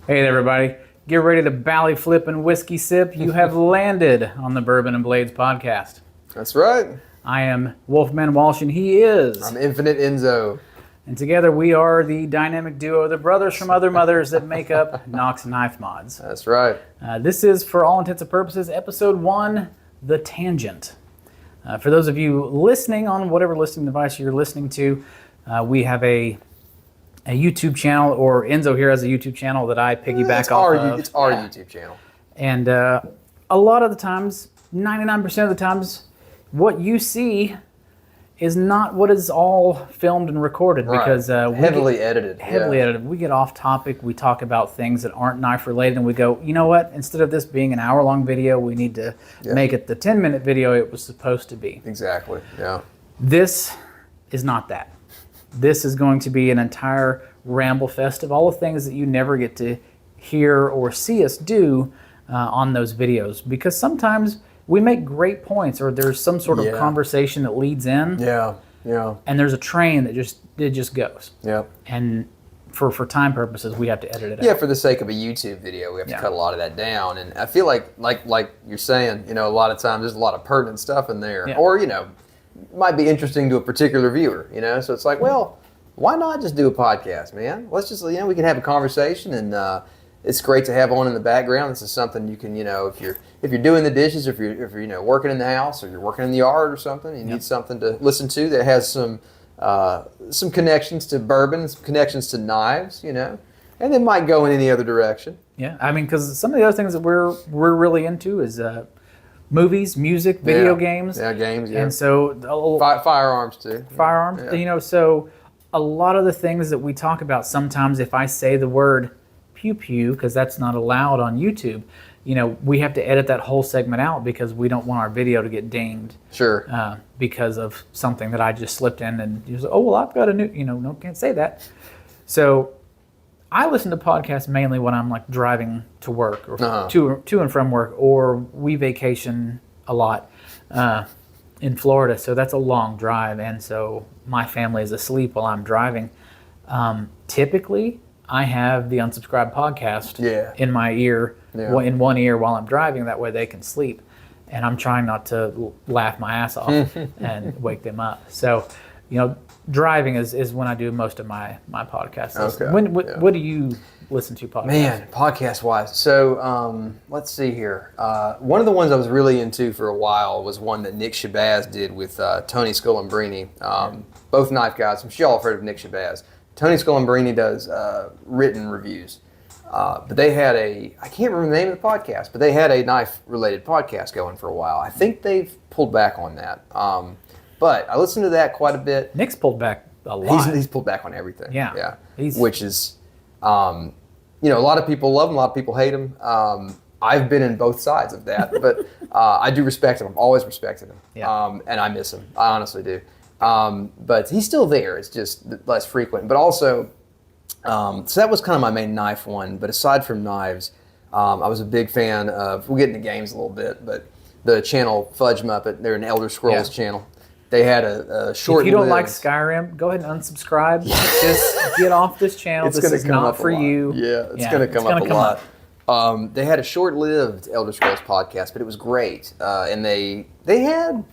Hey there, everybody. Get ready to bally flip and whiskey sip. You have landed on the Bourbon Blades podcast. That's right. I am Wolfman Walsh, and he is. I'm Infinite Enzo. And together we are the dynamic duo, the brothers from other mothers that make up KnoxKnifeMods. That's right. This is, for all intents and purposes, episode 1, The Tangent. For those of you listening on whatever listening device you're listening to, we have a YouTube channel, or Enzo here has a YouTube channel that I piggyback off of. It's our YouTube channel. And a lot of the times, 99% of the times, what you see is not what is all filmed and recorded, because heavily edited. Heavily edited. We get off topic. We talk about things that aren't knife related, and we go, you know what? Instead of this being an hour-long video, we need to make it the 10-minute video it was supposed to be. Exactly. Yeah. This is not that. This is going to be an entire ramble fest of all the things that you never get to hear or see us do on those videos, because sometimes we make great points, or there's some sort of conversation that leads in. Yeah. And there's a train that just goes. Yeah. And for time purposes, we have to edit it out. Yeah, for the sake of a YouTube video, we have to cut a lot of that down. And I feel like you're saying, a lot of times there's a lot of pertinent stuff in there. Yeah. Or, might be interesting to a particular viewer, So it's like, well, why not just do a podcast, man? Let's just, we can have a conversation, and it's great to have on in the background. This is something you can, if you're doing the dishes, if you're working in the house, or you're working in the yard or something, you need something to listen to that has some connections to bourbon, some connections to knives, and it might go in any other direction. Yeah, I mean, because some of the other things that we're really into is movies, music, video games. Yeah, games, yeah. And so... firearms, too. Firearms, so a lot of the things that we talk about, sometimes if I say the word pew-pew, because that's not allowed on YouTube, we have to edit that whole segment out because we don't want our video to get dinged. Sure. Because of something that I just slipped in, and you say, oh, well, I've got a new, no, can't say that. So I listen to podcasts mainly when I'm driving to work, or to and from work, or we vacation a lot in Florida. So that's a long drive, and so my family is asleep while I'm driving. Typically, I have the Unsubscribed podcast in my ear, in one ear while I'm driving. That way they can sleep. And I'm trying not to laugh my ass off and wake them up. So, driving is when I do most of my podcasts. Okay. What do you listen to podcasts? Man, podcast-wise. So, let's see here. One of the ones I was really into for a while was one that Nick Shabazz did with Tony Scolambrini. Both knife guys. I'm sure y'all have heard of Nick Shabazz. Tony Scolambrini does written reviews. But they had I can't remember the name of the podcast, but they had a knife-related podcast going for a while. I think they've pulled back on that. But I listened to that quite a bit. Nick's pulled back a lot. He's pulled back on everything. Yeah. Which is, a lot of people love him, a lot of people hate him. I've been in both sides of that, but I do respect him. I've always respected him. Yeah. And I miss him. I honestly do. But he's still there. It's just less frequent. But also, so that was kind of my main knife one. But aside from knives, I was a big fan of, we'll get into games a little bit, but the channel Fudge Muppet, they're an Elder Scrolls channel. They had a short. If you don't like Skyrim, go ahead and unsubscribe. Just get off this channel. This is not for you. Yeah, it's going to come up a lot. They had a short-lived Elder Scrolls podcast, but it was great. And they had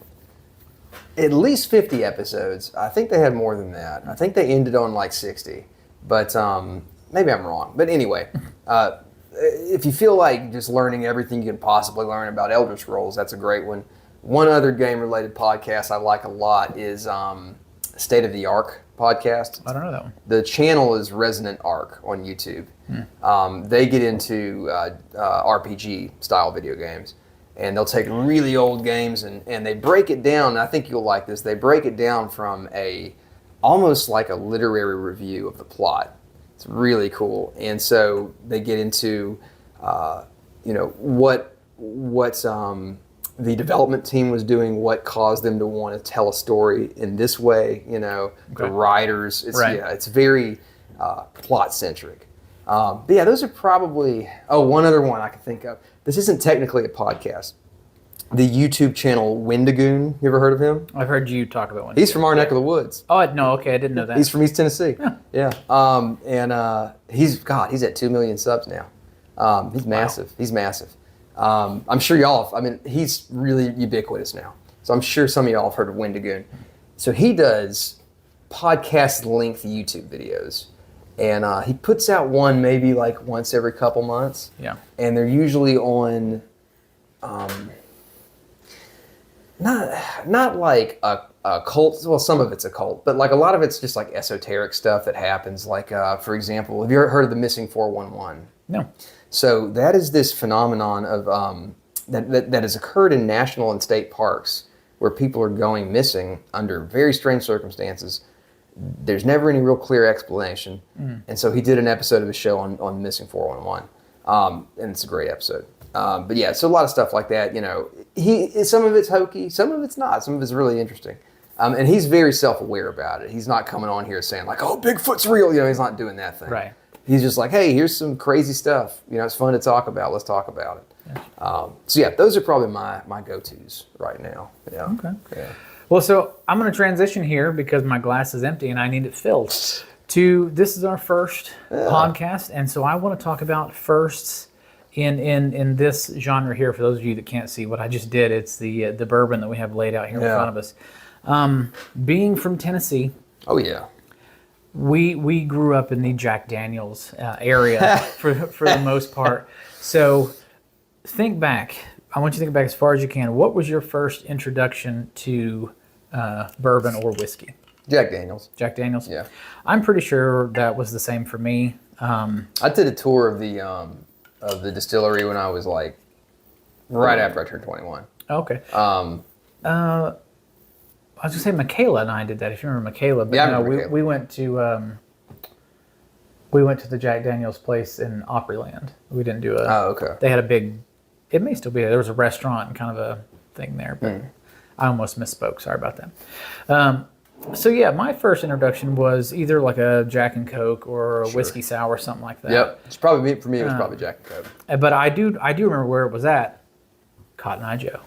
at least 50 episodes. I think they had more than that. I think they ended on 60. But maybe I'm wrong. But anyway, if you feel like just learning everything you can possibly learn about Elder Scrolls, that's a great one. One other game-related podcast I like a lot is State of the Ark podcast. I don't know that one. The channel is Resonant Ark on YouTube. They get into RPG-style video games. And they'll take really old games and they break it down. And I think you'll like this. They break it down from almost like a literary review of the plot. It's really cool. And so they get into, what the development team was doing, what caused them to want to tell a story in this way. The writers. It's very plot centric. But yeah, those are probably. Oh, one other one I can think of. This isn't technically a podcast, the YouTube channel Wendigoon. You ever heard of him? I've heard you talk about one. He's from our neck of the woods. Oh, no, okay, I didn't know that. He's from East Tennessee. Yeah. He's at 2 million subs now. He's massive. Wow. He's massive. I'm sure he's really ubiquitous now. So I'm sure some of y'all have heard of Wendigoon. So he does podcast length YouTube videos. And he puts out one maybe like once every couple months. Yeah. And they're usually on not like a cult. Well, some of it's a cult, but like a lot of it's just like esoteric stuff that happens. Like, for example, have you ever heard of the missing 411? No. So that is this phenomenon of that has occurred in national and state parks where people are going missing under very strange circumstances. There's never any real clear explanation. And so he did an episode of his show on Missing 411. And it's a great episode. But yeah, so a lot of stuff like that, some of it's hokey, some of it's not, some of it's really interesting. And he's very self-aware about it. He's not coming on here saying like, oh, Bigfoot's real. He's not doing that thing. Right. He's just like, hey, here's some crazy stuff. It's fun to talk about. Let's talk about it. Yeah. So yeah, those are probably my go-tos right now. Yeah. Okay. Yeah. Well, so I'm going to transition here because my glass is empty and I need it filled. This is our first podcast, and so I want to talk about firsts in this genre here. For those of you that can't see what I just did, it's the bourbon that we have laid out here in front of us. Being from Tennessee, oh yeah, we grew up in the Jack Daniels area for the most part. So think back. I want you to think back as far as you can. What was your first introduction to bourbon or whiskey? Jack Daniels. Jack Daniels? Yeah. I'm pretty sure that was the same for me. I did a tour of the distillery when I was like right after I turned 21. Okay. I was going to say Michaela and I did that, if you remember Michaela. But yeah, no, Michaela. we went to the Jack Daniels place in Opryland. We didn't do Oh, okay. They had a big, it may still be there. There was a restaurant and kind of a thing there, but I almost misspoke. Sorry about that. So yeah, my first introduction was either like a Jack and Coke or a whiskey sour or something like that. Yep. It's probably for me. It was probably Jack and Coke. But I do remember where it was at. Cotton Eye Joe.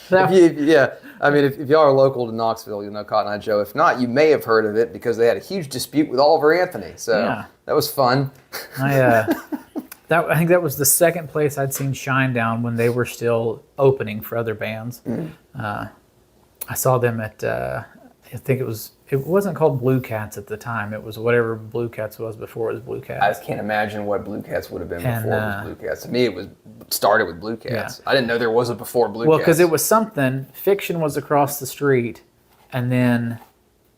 If y'all are local to Knoxville, you'll know Cotton Eye Joe. If not, you may have heard of it because they had a huge dispute with Oliver Anthony. So that was fun. I think that was the second place I'd seen Shinedown when they were still opening for other bands. I saw them at, I think it wasn't called Blue Cats at the time. It was whatever Blue Cats was before it was Blue Cats. I just can't imagine what Blue Cats would have been before it was Blue Cats. To me, it started with Blue Cats. Yeah. I didn't know there was a before Blue Cats. Well, because it was something, Fiction was across the street, and then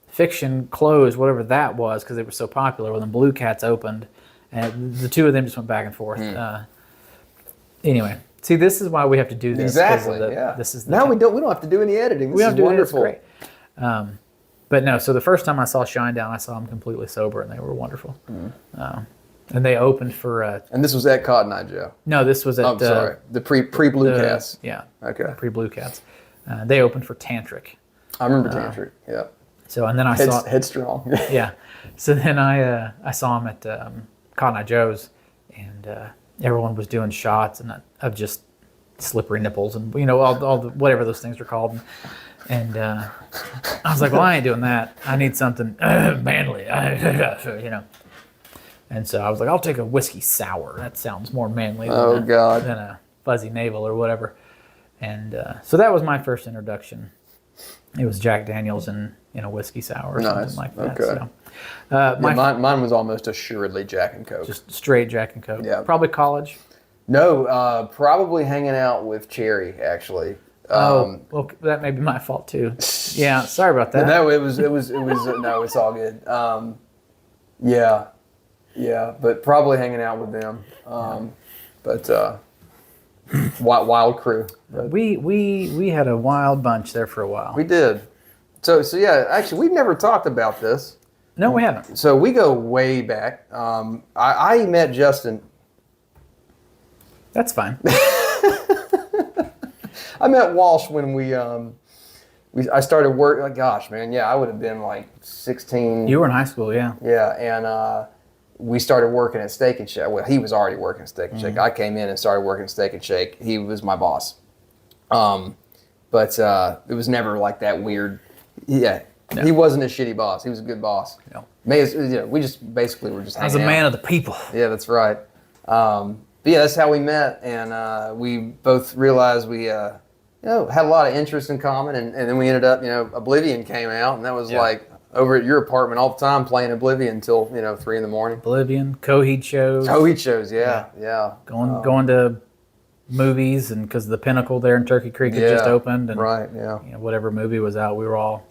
Fiction closed, whatever that was, because they were so popular. Well, then Blue Cats opened, and the two of them just went back and forth. Anyway. See, this is why we have to do this. Exactly. This is now we don't have to do any editing. This is wonderful. It's great. But no, so the first time I saw Shinedown, I saw them completely sober, and they were wonderful. And they opened for. And this was at Cotton Eye Joe. No, this was at. I'm sorry, the pre Blue Cats. Yeah. Okay. Pre Blue Cats. They opened for Tantric. I remember Tantric. Yeah. So and then I saw Headstrong. Yeah. So then I saw them at Cotton Eye Joe's, and everyone was doing shots and of just slippery nipples and all the whatever those things are called. And I was like, well, I ain't doing that. I need something manly, And so I was like, I'll take a whiskey sour. That sounds more manly than a fuzzy navel or whatever. And so that was my first introduction. It was Jack Daniels in a whiskey sour or something like that. Okay. So, mine was almost assuredly Jack and Coke. Just straight Jack and Coke. Yeah. Probably college. No, probably hanging out with Cherry actually. Well, that may be my fault too. Yeah, sorry about that. No, it was no, it's all good. Yeah, but probably hanging out with them. But wild crew. But we had a wild bunch there for a while. We did. So yeah, actually, we've never talked about this. No, we haven't. So we go way back. I met Justin. That's fine. I met Walsh when I started work. Like, gosh, man, yeah, I would have been like 16. You were in high school, yeah. Yeah, and we started working at Steak and Shake. Well, he was already working at Steak and Shake. I came in and started working at Steak and Shake. He was my boss. But it was never like that weird. Yeah, no. He wasn't a shitty boss. He was a good boss. No. We just basically were just hanging out. I was a man of the people. Yeah, that's right. But yeah, that's how we met, and we both realized we had a lot of interest in common, and then we ended up, Oblivion came out, and that was like over at your apartment all the time playing Oblivion until 3 in the morning. Oblivion, Coheed shows. Yeah. Going to movies, and because the Pinnacle there in Turkey Creek had just opened, and whatever movie was out,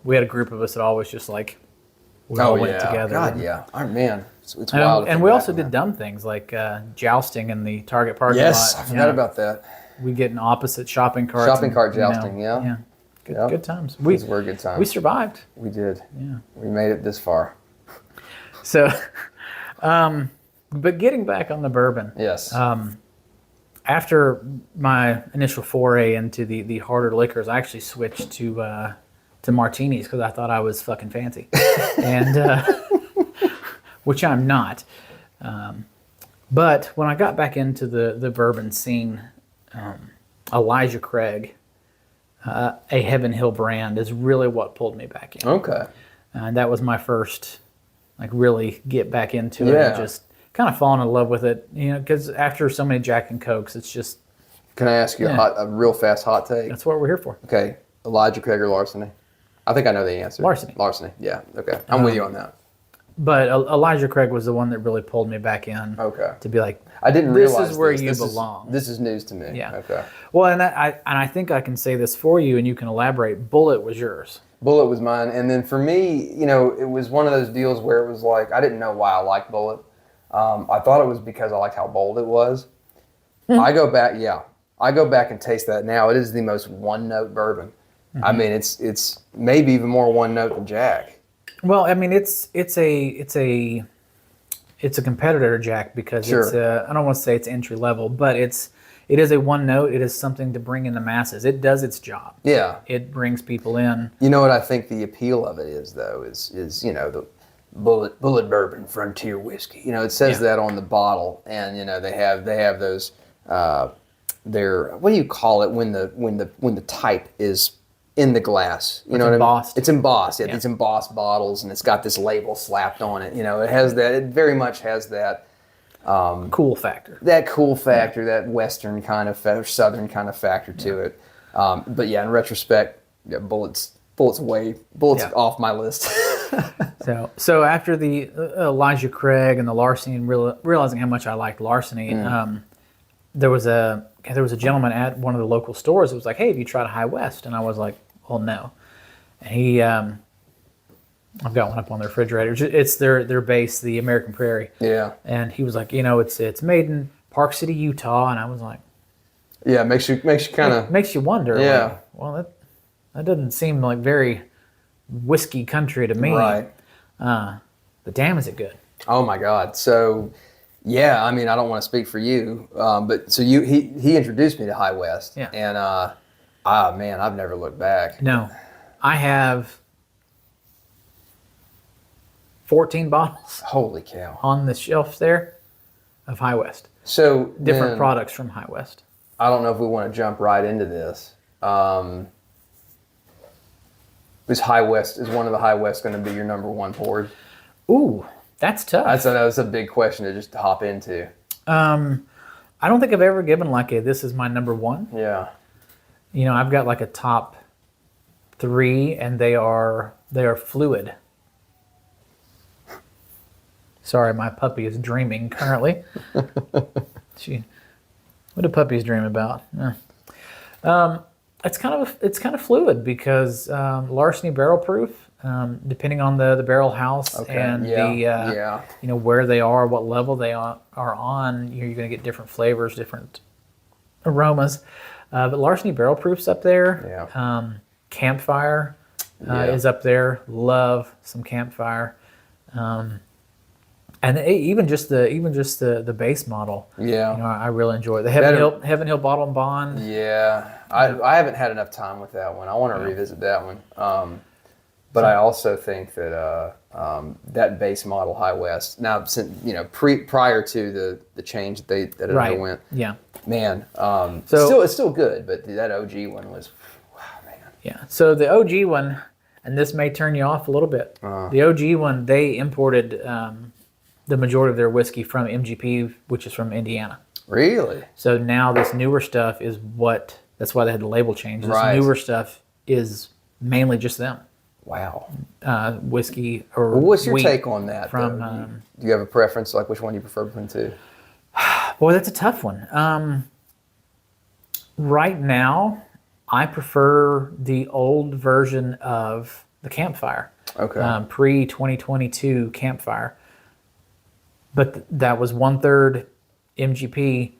we had a group of us that always just like we all went together. God, yeah. Oh man, it's wild. And we also did dumb things like jousting in the Target parking lot. Yes, I forgot about that. We get in opposite shopping carts. Shopping cart jousting, yeah. Good times. Those were good times. We survived. We did. Yeah. We made it this far. So, but getting back on the bourbon. Yes. After my initial foray into the harder liquors, I actually switched to martinis because I thought I was fucking fancy, and which I'm not. But when I got back into the bourbon scene, Elijah Craig, a Heaven Hill brand, is really what pulled me back in. Okay. And that was my first, really get back into it and just kind of falling in love with it. Because after so many Jack and Cokes, it's just. Can I ask you a real fast hot take? That's what we're here for. Okay. Elijah Craig or Larceny? I think I know the answer. Larceny. Yeah. Okay. I'm with you on that. But Elijah Craig was the one that really pulled me back in. Okay. To be like, I didn't realize this is where you belong. This is news to me. Yeah. Okay. Well, and I think I can say this for you, and you can elaborate. Bullet was yours. Bullet was mine, and then for me, it was one of those deals where it was like I didn't know why I liked Bullet. I thought it was because I liked how bold it was. I go back and taste that now. It is the most one-note bourbon. Mm-hmm. I mean, it's maybe even more one-note than Jack. Well, I mean, it's a competitor to Jack because it's I don't want to say it's entry level, but it is a one note. It is something to bring in the masses. It does its job. Yeah, it brings people in. You know what I think the appeal of it is though is the Bullet Bourbon Frontier Whiskey. It says that on the bottle, and they have those their what do you call it when the type is in the glass, it's embossed. It's embossed. It's embossed bottles, and it's got this label slapped on it. It has that. It very much has that cool factor. That cool factor, that Western kind of Southern kind of factor to it. But yeah, in retrospect, Bullet's off my list. So after the Elijah Craig and the Larceny, and realizing how much I liked Larceny, there was a gentleman at one of the local stores that was like, "Hey, have you tried a High West?" And I was like, "Well, no." And he, I've got one up on the refrigerator. It's their base, the American Prairie. Yeah. And he was like, it's made in Park City, Utah, and I was like, yeah, makes you kind of makes you wonder. Yeah. Like, well, that doesn't seem like very whiskey country to me. Right. But damn, is it good? Oh my God. So. Yeah, I mean, I don't want to speak for you, but so he introduced me to High West, and man, I've never looked back. No, I have 14 bottles. Holy cow! On the shelves there of High West. So different products from High West. I don't know if we want to jump right into this. Is one of the High West going to be your number one pours? Ooh. That's tough. That's a big question to just hop into. I don't think I've ever given this is my number one. Yeah. I've got a top 3, and they are fluid. Sorry, my puppy is dreaming currently. What do puppies dream about? It's kind of fluid because Larceny barrel proof. Depending on the barrel house and where they are, what level they are on, you're going to get different flavors, different aromas. But Larceny barrel proof's up there. Yeah. Campfire is up there. Love some Campfire. And even just the base model. Yeah. I really enjoy it. The Heaven Hill Bottle and Bond. Yeah. I haven't had enough time with that one. I want to revisit that one. But I also think that that base model High West, now since prior to the change that it underwent, man, it's still good. But that OG one was, wow, man. Yeah. So the OG one, and this may turn you off a little bit. The OG one, they imported the majority of their whiskey from MGP, which is from Indiana. Really? So now this newer stuff is that's why they had the label change. This newer stuff is mainly just them. Wow. Whiskey or what's your take on that? From do you have a preference, like which one you prefer between two? Boy, that's a tough one. Right now, I prefer the old version of the Campfire. Okay. Pre-2022 Campfire. But that was 1/3 MGP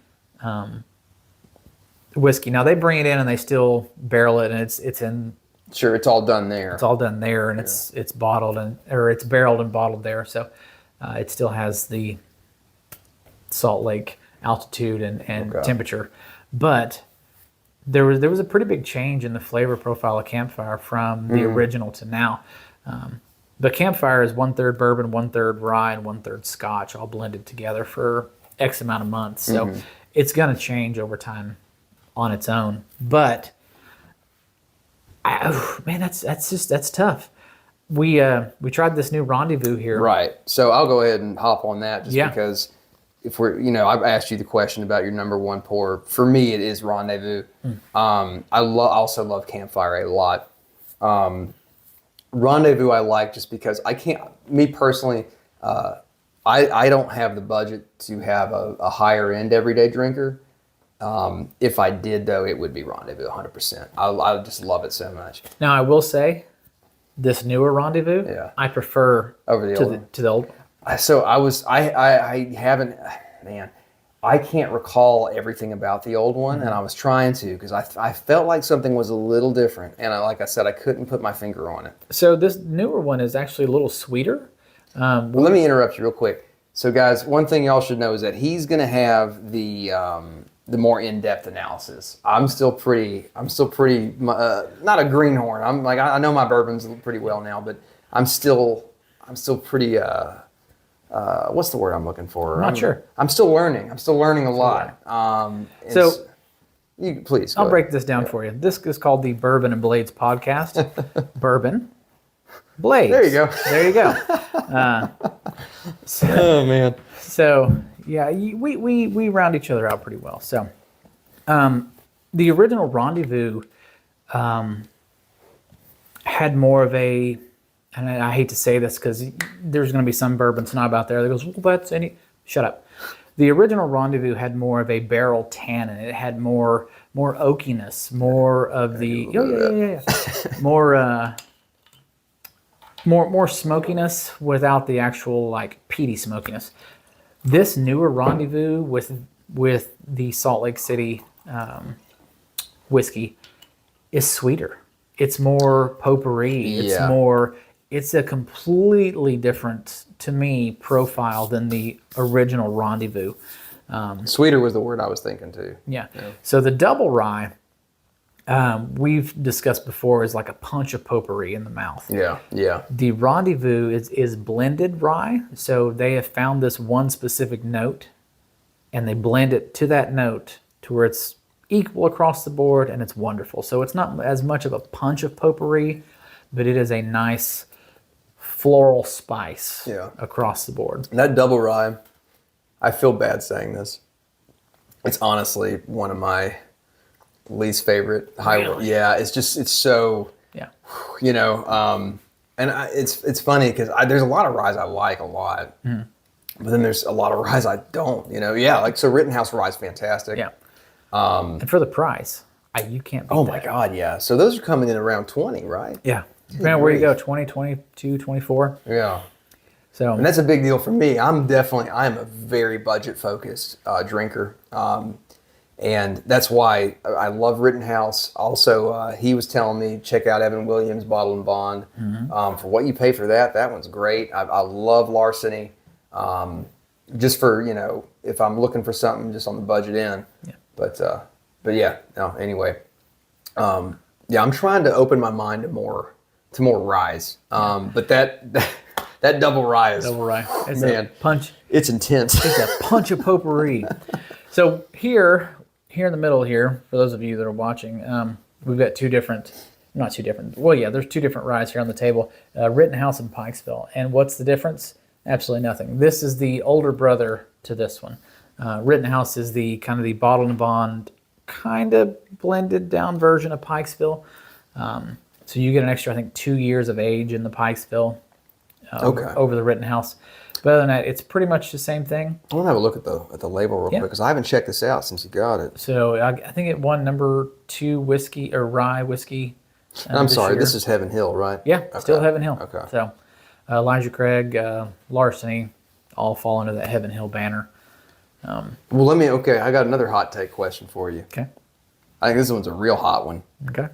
whiskey. Now they bring it in and they still barrel it, and it's in. Sure, it's all done there. It's all done there, and it's bottled or it's barreled and bottled there. So it still has the Salt Lake altitude and temperature. But there was a pretty big change in the flavor profile of Campfire from the original to now. But Campfire is 1/3 bourbon, 1/3 rye, and 1/3 Scotch, all blended together for X amount of months. So it's going to change over time on its own. But that's tough. We tried this new Rendezvous here. Right. So I'll go ahead and hop on that because if we're, I've asked you the question about your number one pour. For me, it is Rendezvous. I also love Campfire a lot. Rendezvous I like just because me personally, I don't have the budget to have a higher end everyday drinker. If I did, though, it would be Rendezvous 100%. I just love it so much. Now, I will say, this newer Rendezvous, I prefer over the old one. To the old one. So I haven't, man, I can't recall everything about the old one, and I was trying to because I felt like something was a little different, and like I said, I couldn't put my finger on it. So this newer one is actually a little sweeter. Well, let me interrupt you real quick. So, guys, one thing y'all should know is that he's going to have the more in-depth analysis. I'm still pretty not a greenhorn. I'm like, I know my bourbons pretty well now, but I'm still pretty what's the word I'm looking for? I'm not sure. I'm still learning. I'm still learning a lot. You please. I'll break this down for you. This is called the Bourbon and Blades podcast. Bourbon Blades. There you go. There you go. Oh man. So yeah, we round each other out pretty well. So the original Rendezvous had more of a, and I hate to say this because there's going to be some bourbon snob out there that goes, well, shut up. The original Rendezvous had more of a barrel tannin. It had more oakiness, more of the more smokiness without the actual like peaty smokiness. This newer Rendezvous with the Salt Lake City whiskey is sweeter. It's more potpourri. It's a completely different, to me, profile than the original Rendezvous. Sweeter was the word I was thinking too. Yeah. So the double rye, we've discussed before, is like a punch of potpourri in the mouth. Yeah. The Rendezvous is blended rye. So they have found this one specific note, and they blend it to that note to where it's equal across the board, and it's wonderful. So it's not as much of a punch of potpourri, but it is a nice floral spice across the board. And that double rye, I feel bad saying this. It's honestly one of my least favorite Really? Yeah, it's so, and it's funny because there's a lot of ryes I like a lot, but then there's a lot of ryes I don't, so Rittenhouse rye is fantastic. Yeah. And for the price, you can't beat that. Oh my God, yeah. So those are coming in around 20, right? Yeah. Depending on where you go, 20, 22, 24. Yeah. So, and that's a big deal for me. I'm a very budget-focused drinker. And that's why I love Rittenhouse. Also, he was telling me, check out Evan Williams' Bottle and Bond. For what you pay for that one's great. I love Larceny. Just for, if I'm looking for something just on the budget end. Yeah. But yeah, no, anyway. I'm trying to open my mind to more to more ryes. But that double rye is It's man, a punch. It's intense. It's a punch of potpourri. So here in the middle here, for those of you that are watching, we've got there's two different ryes here on the table, Rittenhouse and Pikesville. And what's the difference? Absolutely nothing. This is the older brother to this one. Rittenhouse is the kind of the bottled and bond, kind of blended down version of Pikesville. So you get an extra, I think, 2 years of age in the Pikesville over the Rittenhouse. But other than that, it's pretty much the same thing. I want to have a look at the label real quick because I haven't checked this out since you got it. So I think it won number 2 whiskey or rye whiskey. I'm sorry, this is Heaven Hill, right? Yeah, still Heaven Hill. Okay. So Elijah Craig, Larceny, all fall under that Heaven Hill banner. Well, I got another hot take question for you. Okay. I think this one's a real hot one. Okay.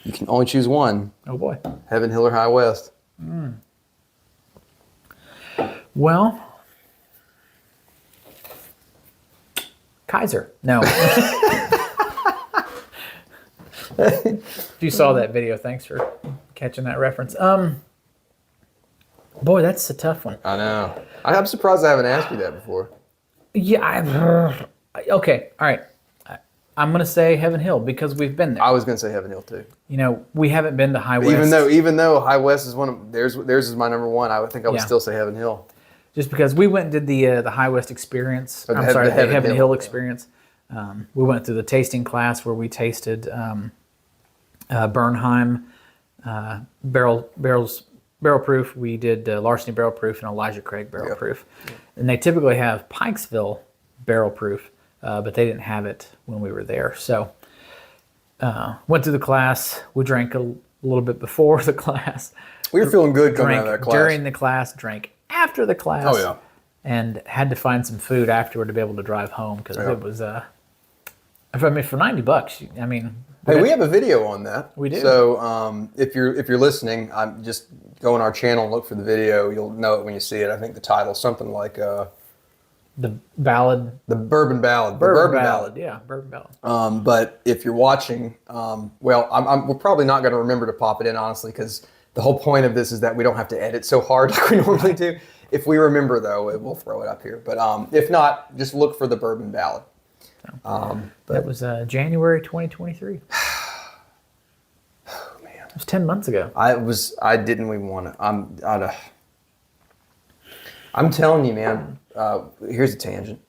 You can only choose one. Oh boy. Heaven Hill or High West? Well, Kaiser. No. If you saw that video, thanks for catching that reference. Boy, that's a tough one. I know. I'm surprised I haven't asked you that before. Yeah, okay, all right. I'm gonna say Heaven Hill because we've been there. I was gonna say Heaven Hill too. You know, we haven't been to High West. Even though High West is one of theirs is my number one. I would think I would still say Heaven Hill. Just because we went and did the High West experience. The Heaven Hill experience. We went through the tasting class where we tasted Bernheim barrel proof. We did Larceny barrel proof and Elijah Craig barrel proof. And they typically have Pikesville barrel proof, but they didn't have it when we were there. So went through the class. We drank a little bit before the class. We were feeling good coming out of that class. During the class, drank after the class. Oh yeah. And had to find some food afterward to be able to drive home because it was for $90. I mean. Hey, we have a video on that. We do. So if you're listening, I'm just go on our channel and look for the video. You'll know it when you see it. I think the title's something like the ballad. The Bourbon Ballad. Bourbon Ballad. Yeah, Bourbon Ballad. But if you're watching, we're probably not going to remember to pop it in, honestly, because the whole point of this is that we don't have to edit so hard like we normally do. If we remember, though, we'll throw it up here. But if not, just look for the Bourbon Ballad. That was January 2023. Oh man, it was 10 months ago. I didn't even want to. I'm telling you, man. Here's a tangent.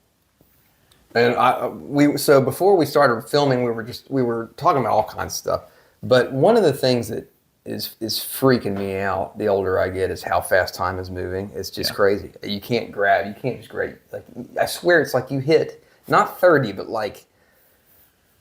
And so before we started filming, we were talking about all kinds of stuff. But one of the things that is freaking me out the older I get is how fast time is moving. It's just crazy. You can't just grab. Like I swear, it's like you hit. Not 30, but like,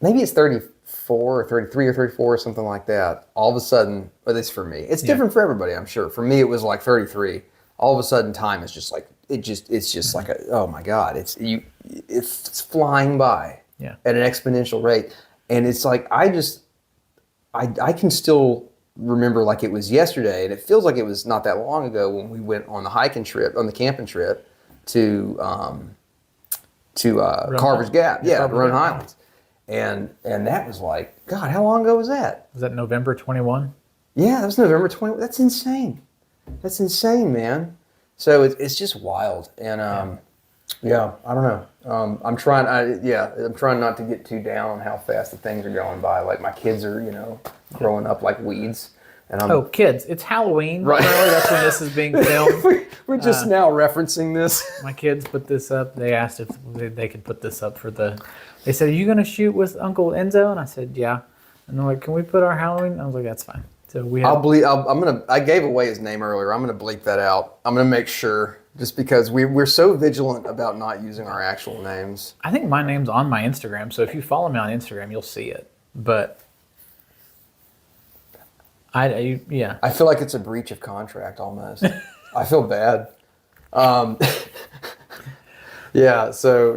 maybe it's 34 or 33 or 34 or something like that. All of a sudden, at least for me, it's different for everybody, I'm sure. For me, it was like 33. All of a sudden, time is just like, it's just like oh my God, it's flying by at an exponential rate. And it's like, I can still remember like it was yesterday, and it feels like it was not that long ago when we went on the camping trip to Carver's Gap, Roan Highlands, and that was like, God, how long ago was that? Was that November 21? Yeah, that was November 20. That's insane. That's insane, man. So it's just wild, and I don't know. I'm trying not to get too down on how fast the things are going by. Like my kids are, growing up like weeds. And kids! It's Halloween. Right. That's when this is being filmed. We're just now referencing this. My kids put this up. They asked if they could put this up for They said, "Are you going to shoot with Uncle Enzo?" And I said, "Yeah." And they're like, "Can we put our Halloween?" I was like, "That's fine." So we have. I gave away his name earlier. I'm gonna bleep that out. I'm gonna make sure, just because we're so vigilant about not using our actual names. I think my name's on my Instagram, so if you follow me on Instagram, you'll see it. But. I feel like it's a breach of contract almost. I feel bad. So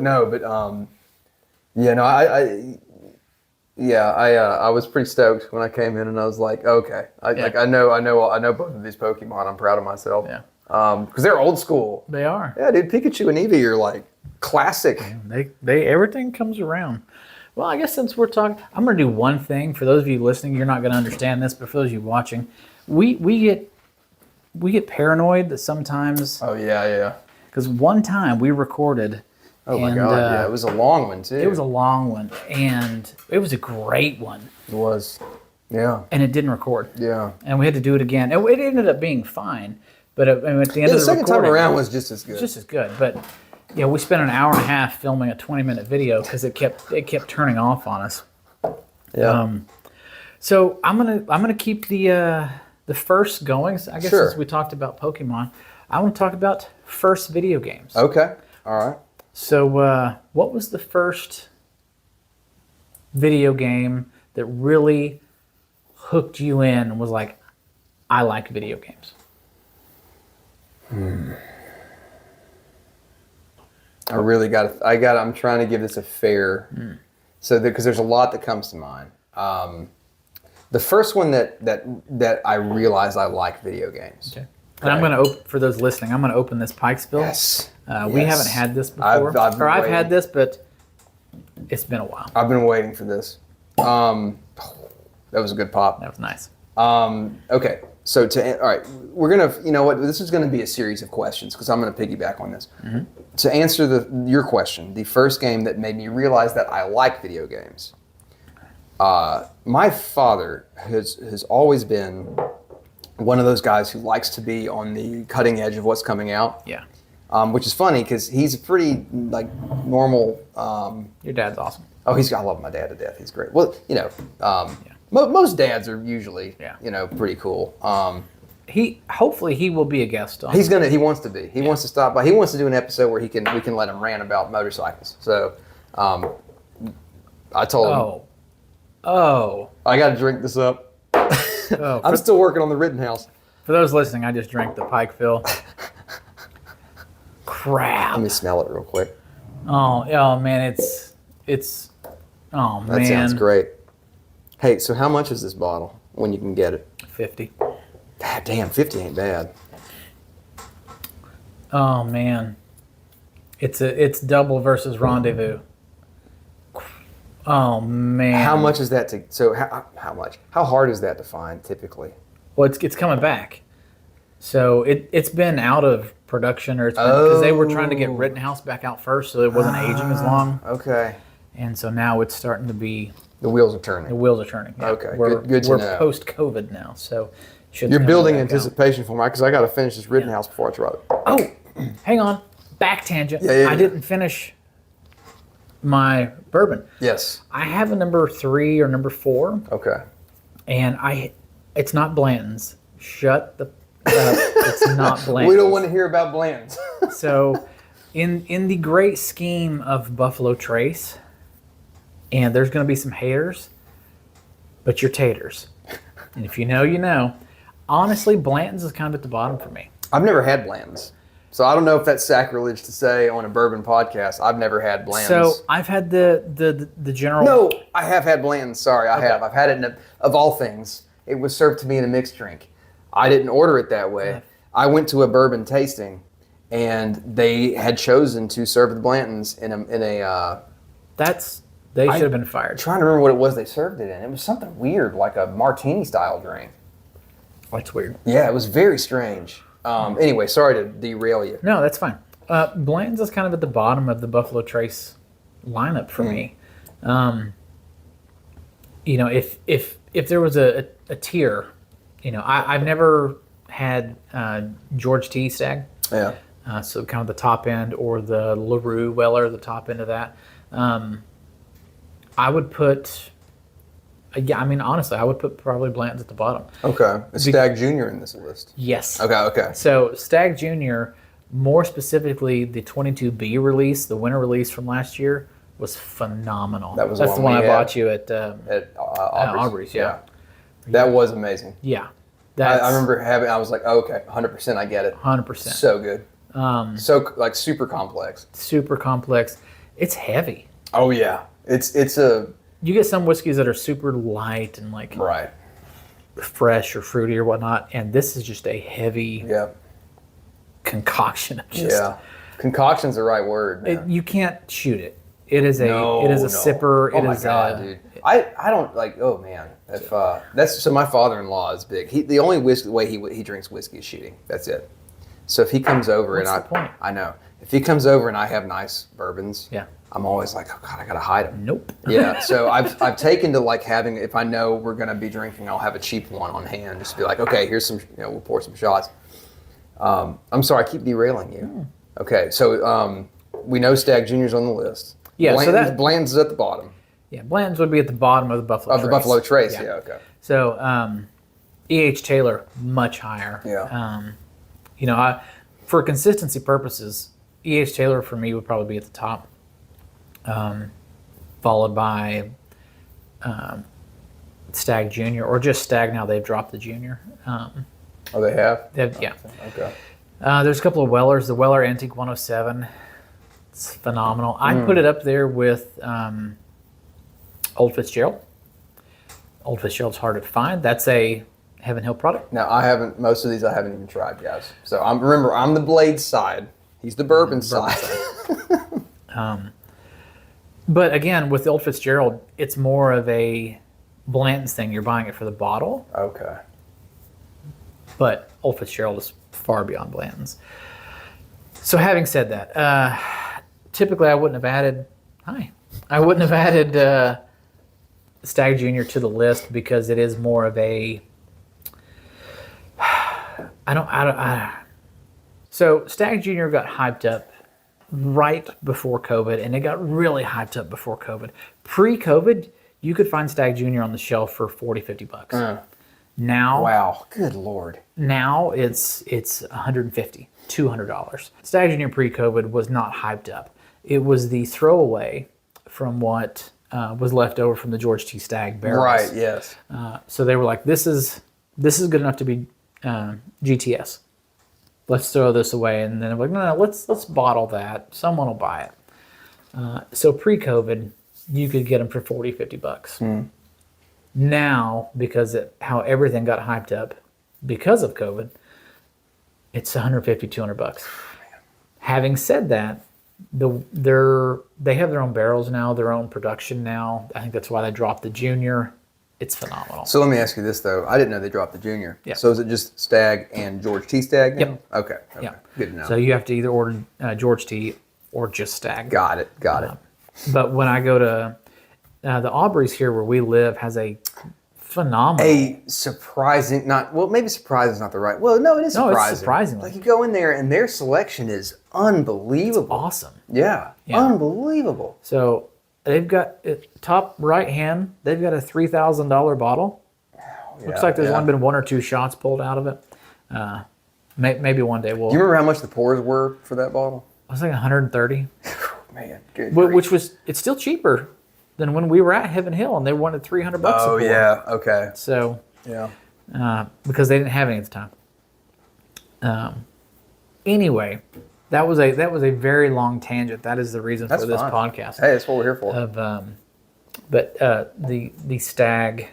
no, but I was pretty stoked when I came in, and I was like, okay, I know both of these Pokemon. I'm proud of myself. Yeah. Because they're old school. They are. Yeah, dude, Pikachu and Eevee are like classic. They everything comes around. Well, I guess since we're talking, I'm going to do one thing. For those of you listening, you're not going to understand this, but for those of you watching, we get paranoid that sometimes. Oh yeah. Because one time we recorded. Oh my God! Yeah, it was a long one too. It was a long one, and it was a great one. It was. Yeah. And it didn't record. Yeah. And we had to do it again. It ended up being fine, but at the end of the second time around was just as good. Just as good, but. Yeah, we spent an hour and a half filming a 20-minute video because it kept turning off on us. Yeah. So I'm gonna keep the first going. I guess since we talked about Pokemon, I want to talk about first video games. Okay. All right. So what was the first video game that really hooked you in and was like, I like video games? I'm trying to give this a fair, because there's a lot that comes to mind. The first one that I realized I like video games. Okay. And I'm going to open, for those listening, I'm going to open this Pikesville. Yes. We haven't had this before. I've had this, but it's been a while. I've been waiting for this. That was a good pop. That was nice. Okay. So all right, we're gonna, you know what? This is gonna be a series of questions because I'm gonna piggyback on this. Mm-hmm. To answer your question, the first game that made me realize that I like video games. My father has always been one of those guys who likes to be on the cutting edge of what's coming out. Yeah. Which is funny because he's a pretty normal. Your dad's awesome. Oh, I love my dad to death. He's great. Well, most dads are usually, pretty cool. Hopefully he will be a guest on. He wants to be. He wants to stop by. He wants to do an episode where we can let him rant about motorcycles. So, I told him. Oh. I got to drink this up. I'm still working on the Rittenhouse. For those listening, I just drank the Pikeville. Crap. Let me smell it real quick. Oh man, it's. Oh man. That sounds great. Hey, so how much is this bottle when you can get it? 50. God damn, 50 ain't bad. Oh man, it's double versus Rendezvous. Oh man. How much is that how much? How hard is that to find typically? Well, it's coming back. So it's been out of production, or it's because they were trying to get Rittenhouse back out first, so it wasn't aging as long. Okay. And so now it's starting to be. The wheels are turning. Yeah. Okay, We're good to know. We're post-COVID now, so you're building anticipation for me because I got to finish this Rittenhouse before I try it. Oh, hang on. Back tangent. Yeah. I didn't finish my bourbon. Yes. I have a number 3 or number 4. Okay. And it's not Blanton's. Shut the up. It's not Blanton's. We don't want to hear about Blanton's. So, in the great scheme of Buffalo Trace, and there's going to be some haters, but you're taters. And if you know, you know. Honestly, Blanton's is kind of at the bottom for me. I've never had Blanton's. So I don't know if that's sacrilege to say on a bourbon podcast. I've never had Blanton's. So I've had the general. No, I have had Blanton's. Sorry, I have. I've had it of all things. It was served to me in a mixed drink. I didn't order it that way. I went to a bourbon tasting, and they had chosen to serve the Blanton's in a. They should have been fired. I'm trying to remember what it was they served it in. It was something weird, like a martini style drink. That's weird. Yeah, it was very strange. Anyway, sorry to derail you. No, that's fine. Blanton's is kind of at the bottom of the Buffalo Trace lineup for me. If there was a tier, I've never had George T. Stag. Yeah. So kind of the top end, or the LaRue Weller, the top end of that. I would put. Honestly, I would put probably Blanton's at the bottom. Okay. Is Stag Jr. in this list? Yes. Okay. So Stag Jr., more specifically the 22B release, the winter release from last year, was phenomenal. That's the one I bought you at Aubrey's. Yeah. That was amazing. Yeah. I remember I was like, oh, okay, 100%, I get it. 100%. So good. Super complex. Super complex. It's heavy. Oh, yeah. It's You get some whiskeys that are super light and right. fresh or fruity or whatnot, and this is just a heavy concoction of just. Yeah, concoction's the right word. You can't shoot it. It is a sipper. Oh my God, dude. I don't like. Oh man, if that's so. My father-in-law is big. The only way he drinks whiskey is shooting. That's it. So if he comes over I know if he comes over and I have nice bourbons, I'm always like, oh God, I gotta hide them. Nope. Yeah. So I've taken to like having, if I know we're gonna be drinking, I'll have a cheap one on hand. Just be like, okay, here's some. We'll pour some shots. I'm sorry, I keep derailing you. Okay, so we know Stag Junior's on the list. Yeah. Bland's is at the bottom. Yeah, Bland's would be at the bottom of the Buffalo Trace. Of the Buffalo Trace, yeah okay. So, E.H. Taylor, much higher. Yeah. For consistency purposes, E.H. Taylor for me would probably be at the top, followed by Stag Junior, or just Stag now. They've dropped the Junior. Oh, they have? Yeah. Okay. There's a couple of Wellers. The Weller Antique 107. It's phenomenal. I'd put it up there with Old Fitzgerald. Old Fitzgerald's hard to find. That's a Heaven Hill product. Now, most of these I haven't even tried, guys. So I'm the Blades side. He's the bourbon side. But again, with the Old Fitzgerald, it's more of a Blanton's thing. You're buying it for the bottle. Okay. But Old Fitzgerald is far beyond Blanton's. So having said that, typically I wouldn't have added Stag Junior to the list because it is more of a So Stag Junior got hyped up right before COVID, and it got really hyped up before COVID. Pre-COVID, you could find Stag Junior on the shelf for $40-$50. Now, wow, good Lord. Now it's $150, $200. Stag Junior pre-COVID was not hyped up. It was the throwaway from what was left over from the George T. Stagg barrels. Right. Yes. So they were like, "This is good enough to be GTS. Let's throw this away." And then I'm like, "No, let's bottle that. Someone will buy it." So pre-COVID, you could get them for $40-$50. Now, because how everything got hyped up because of COVID, it's $150-$200. Having said that, they have their own barrels now, their own production now. I think that's why they dropped the Junior. It's phenomenal. So let me ask you this though. I didn't know they dropped the Junior. Yeah. So is it just Stag and George T. Stagg now? Yep. Okay. Yeah. Good to know. So you have to either order George T. or just Stagg. Got it. But when I go to the Aubrey's here where we live has a phenomenal. Maybe surprising is not the right. Well, no, it is surprising. No, it's surprising. Like you go in there and their selection is unbelievable. It's awesome. Yeah. Unbelievable. So they've got top right hand. They've got a $3,000 bottle. Looks like there's only been one or two shots pulled out of it. Maybe one day we'll. Do you remember how much the pours were for that bottle? I was like 130. Man, good. Which it's still cheaper than when we were at Heaven Hill and they wanted $300 a pour. Oh yeah, okay. So yeah, because they didn't have any at the time. Anyway, that was a very long tangent. That is the reason for this podcast. Hey, that's what we're here for. But the Stag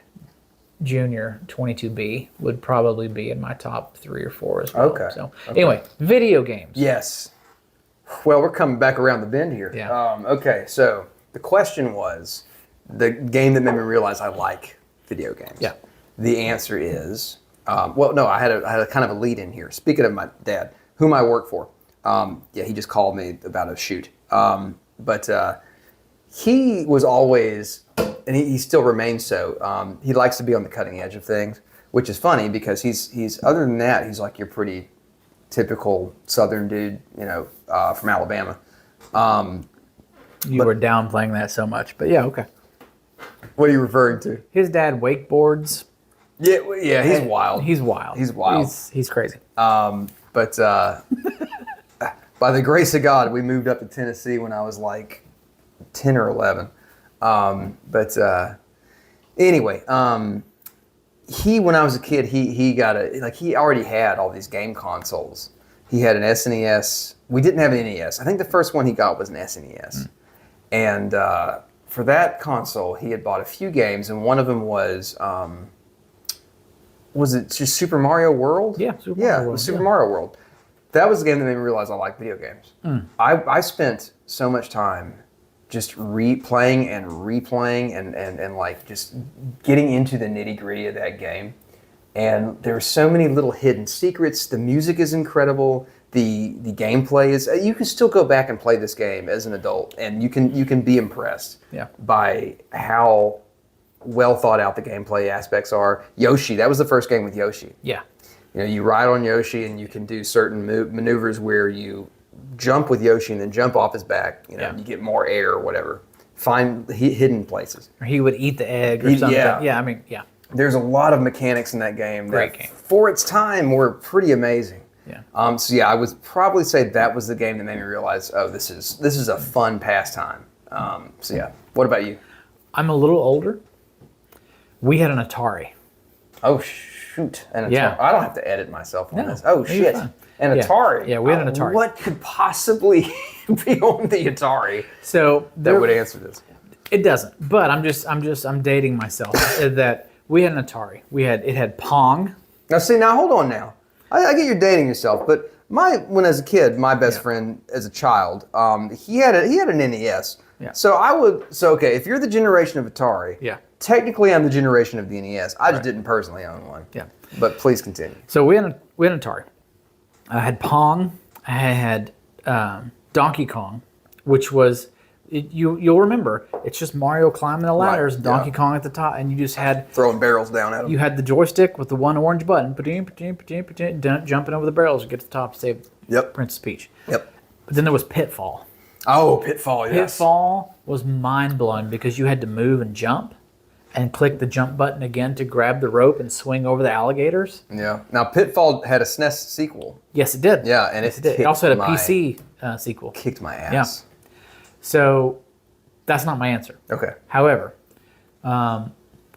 Junior 22B would probably be in my top 3 or 4 as well. Okay. So anyway, video games. Yes. Well, we're coming back around the bend here. Yeah. Okay, so the question was the game that made me realize I like video games. Yeah. The answer is, I had a kind of a lead in here. Speaking of my dad, whom I work for, he just called me about a shoot. But he was always, and he still remains so, he likes to be on the cutting edge of things, which is funny because he's other than that, he's like your pretty typical Southern dude, from Alabama. You were downplaying that so much, but yeah, okay. What are you referring to? His dad wakeboards. Yeah, he's wild. He's wild. He's crazy. But by the grace of God, we moved up to Tennessee when I was like 10 or 11. Anyway, when I was a kid, he already had all these game consoles. He had an SNES. We didn't have an NES. I think the first one he got was an SNES. And for that console, he had bought a few games, and one of them was it just Super Mario World? Yeah, Super Mario World. That was the game that made me realize I like video games. I spent so much time just replaying and replaying and like just getting into the nitty gritty of that game. And there are so many little hidden secrets. The music is incredible. The gameplay is. You can still go back and play this game as an adult, and you can be impressed by how well thought out the gameplay aspects are. Yoshi, that was the first game with Yoshi. Yeah. You ride on Yoshi, and you can do certain maneuvers where you jump with Yoshi and then jump off his back. You get more air or whatever. Find hidden places. Or he would eat the egg or something. Yeah, I mean, yeah. There's a lot of mechanics in that game. Great game. For its time, were pretty amazing. Yeah. So I would probably say that was the game that made me realize, oh, this is a fun pastime. What about you? I'm a little older. We had an Atari. Oh shoot, an Atari. Yeah. I don't have to edit myself on this. Oh shit, an Atari. Yeah, we had an Atari. What could possibly be on the Atari? So that would answer this. It doesn't, but I'm dating myself. That we had an Atari. It had Pong. Now hold on now. I get you're dating yourself, but when as a kid, my best friend as a child, he had an NES. Yeah. So okay, if you're the generation of Atari, technically I'm the generation of the NES. I just didn't personally own one. Yeah. But please continue. So we had an Atari. I had Pong. I had Donkey Kong, which was you'll remember. It's just Mario climbing the ladders, Donkey Kong at the top, and you just had throwing barrels down at him. You had the joystick with the one orange button, jumping over the barrels to get to the top to save Princess Peach. Yep. But then there was Pitfall. Oh, Pitfall! Yes. Pitfall was mind blowing because you had to move and jump, and click the jump button again to grab the rope and swing over the alligators. Yeah. Now Pitfall had a SNES sequel. Yes, it did. Yeah, and it did. It also had a PC sequel. Kicked my ass. Yeah. So that's not my answer. Okay. However,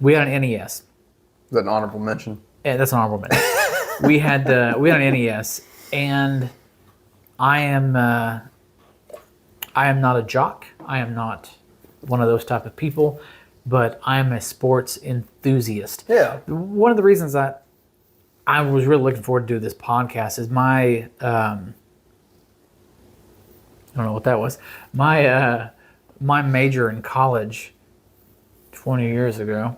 we had an NES. Is that an honorable mention? Yeah, that's an honorable mention. we had an NES, and I am not a jock. I am not one of those type of people, but I am a sports enthusiast. Yeah. One of the reasons that I was really looking forward to do this podcast is my I don't know what that was. My major in college 20 years ago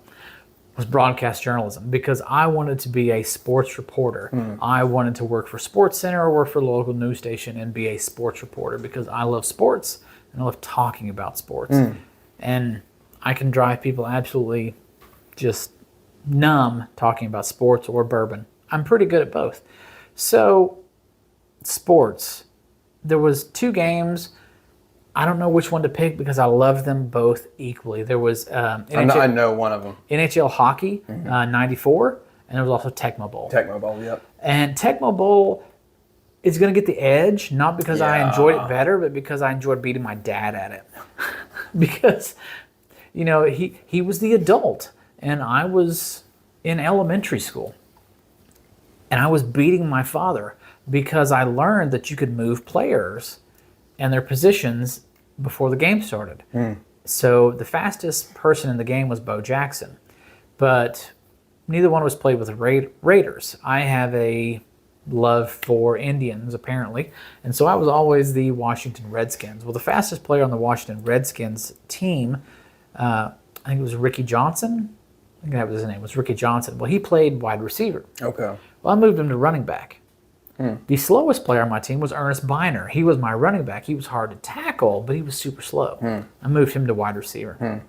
was broadcast journalism because I wanted to be a sports reporter. I wanted to work for Sports Center or work for the local news station and be a sports reporter because I love sports and I love talking about sports. And I can drive people absolutely just numb talking about sports or bourbon. I'm pretty good at both. So, sports. There was 2 games. I don't know which one to pick because I love them both equally. There was I know one of them. NHL hockey, 94, and there was also Tecmo Bowl. Tecmo Bowl, yep. And Tecmo Bowl is going to get the edge, not because I enjoyed it better, but because I enjoyed beating my dad at it. Because, he was the adult, and I was in elementary school. And I was beating my father because I learned that you could move players and their positions before the game started. So the fastest person in the game was Bo Jackson, but neither one was played with Raiders. I have a love for Indians, apparently, and so I was always the Washington Redskins. Well, the fastest player on the Washington Redskins team, I think it was Ricky Johnson. I think that was his name, was Ricky Johnson. Well, he played wide receiver. Okay. Well, I moved him to running back. The slowest player on my team was Ernest Biner. He was my running back. He was hard to tackle, but he was super slow. I moved him to wide receiver.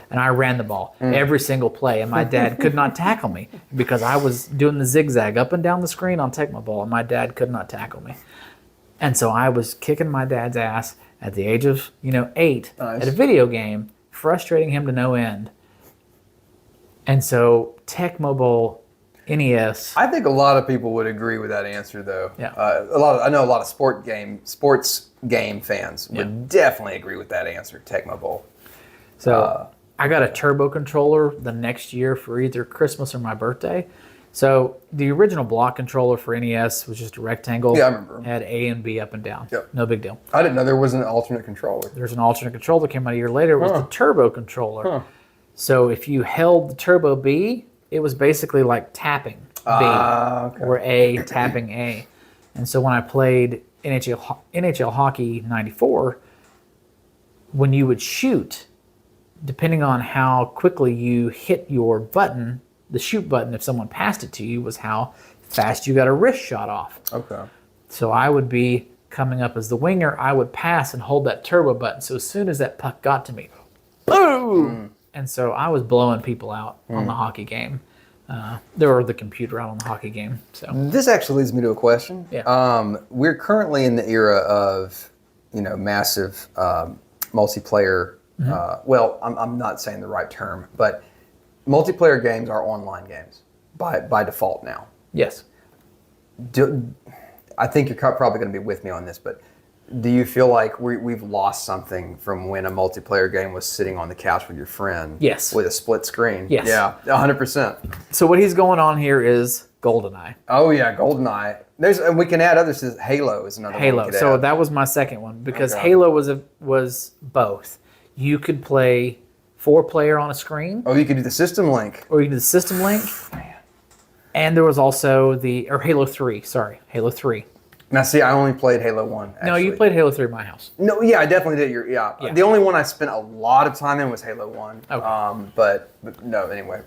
And I ran the ball every single play, and my dad could not tackle me because I was doing the zigzag up and down the screen on Tecmo Bowl, and my dad could not tackle me. And so I was kicking my dad's ass at the age of 8 at a video game, frustrating him to no end. And so Tecmo Bowl, NES. I think a lot of people would agree with that answer, though. Yeah. I know a lot of sports game fans would definitely agree with that answer. Tecmo Bowl. So I got a turbo controller the next year for either Christmas or my birthday. So the original block controller for NES was just a rectangle. Yeah, I remember. Had A and B up and down. Yep. No big deal. I didn't know there was an alternate controller. There's an alternate controller that came out a year later. It was the turbo controller. So if you held the turbo B, it was basically like tapping B or A, tapping A. And so when I played NHL Hockey 94, when you would shoot, depending on how quickly you hit your button, the shoot button, if someone passed it to you, was how fast you got a wrist shot off. Okay. So I would be coming up as the winger, I would pass and hold that turbo button. So as soon as that puck got to me, boom! And so I was blowing people out on the hockey game. Or the computer out on the hockey game. So this actually leads me to a question. Yeah. We're currently in the era of, massive multiplayer. Well, I'm not saying the right term, but multiplayer games are online games by default now. Yes. I think you're probably going to be with me on this, but do you feel like we've lost something from when a multiplayer game was sitting on the couch with your friend? Yes. With a split screen? Yes. Yeah, 100%. So what he's going on here is GoldenEye. Oh yeah, GoldenEye. And we can add others. Halo is another one. Halo. We could So add. that was my second one because Okay. Halo was both. You could play 4-player on a screen, Oh, you could do the system link. or you could do the system link. Man. And there was also Halo 3. Sorry, Halo 3. Now, see, I only played Halo 1. Actually. No, you played Halo 3 at my house. No, yeah, I definitely did. Yeah. Yeah. The only one I spent a lot of time in was Halo 1. Okay. But no, anyway.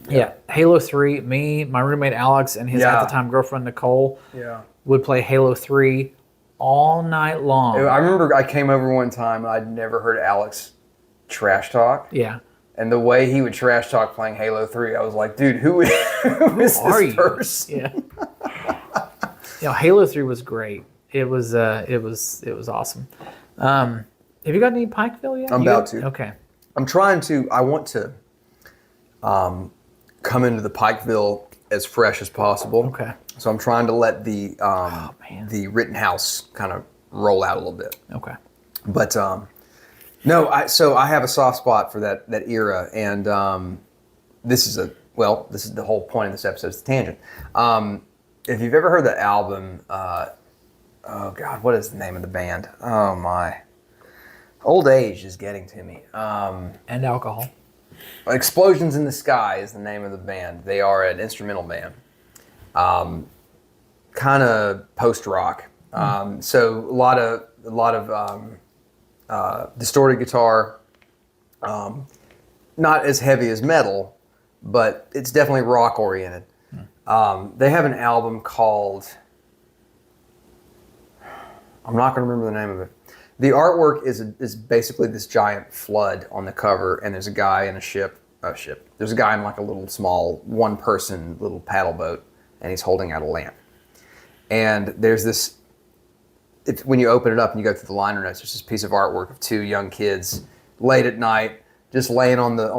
Yeah, Halo 3. Me, my roommate Alex, and his Yeah. at the time girlfriend Nicole Yeah. would play Halo 3 all night long. I remember I came over one time and I'd never heard Alex trash talk. Yeah. And the way he would trash talk playing Halo 3, I was like, dude, who is Are this you? person? Yeah. Halo 3 was great. It was awesome. Have you got any Pikeville yet? I'm about to. Okay. I want to come into the Pikeville as fresh as possible. Okay. So I'm trying to let the man. the Rittenhouse kind of roll out a little bit. Okay. But no, I have a soft spot for that era, and this is the whole point of this episode. It's a tangent. If you've ever heard the album, oh God, what is the name of the band? Oh my, old age is getting to me. And alcohol. Explosions in the Sky is the name of the band. They are an instrumental band, kind of post rock. So a lot of distorted guitar, not as heavy as metal, but it's definitely rock oriented. They have an album called, I'm not going to remember the name of it. The artwork is basically this giant flood on the cover, and there's a guy in a ship. There's a guy in like a little small one-person little paddle boat, and he's holding out a lamp. And there's this. When you open it up and you go through the liner notes, there's this piece of artwork of two young kids late at night, just laying on the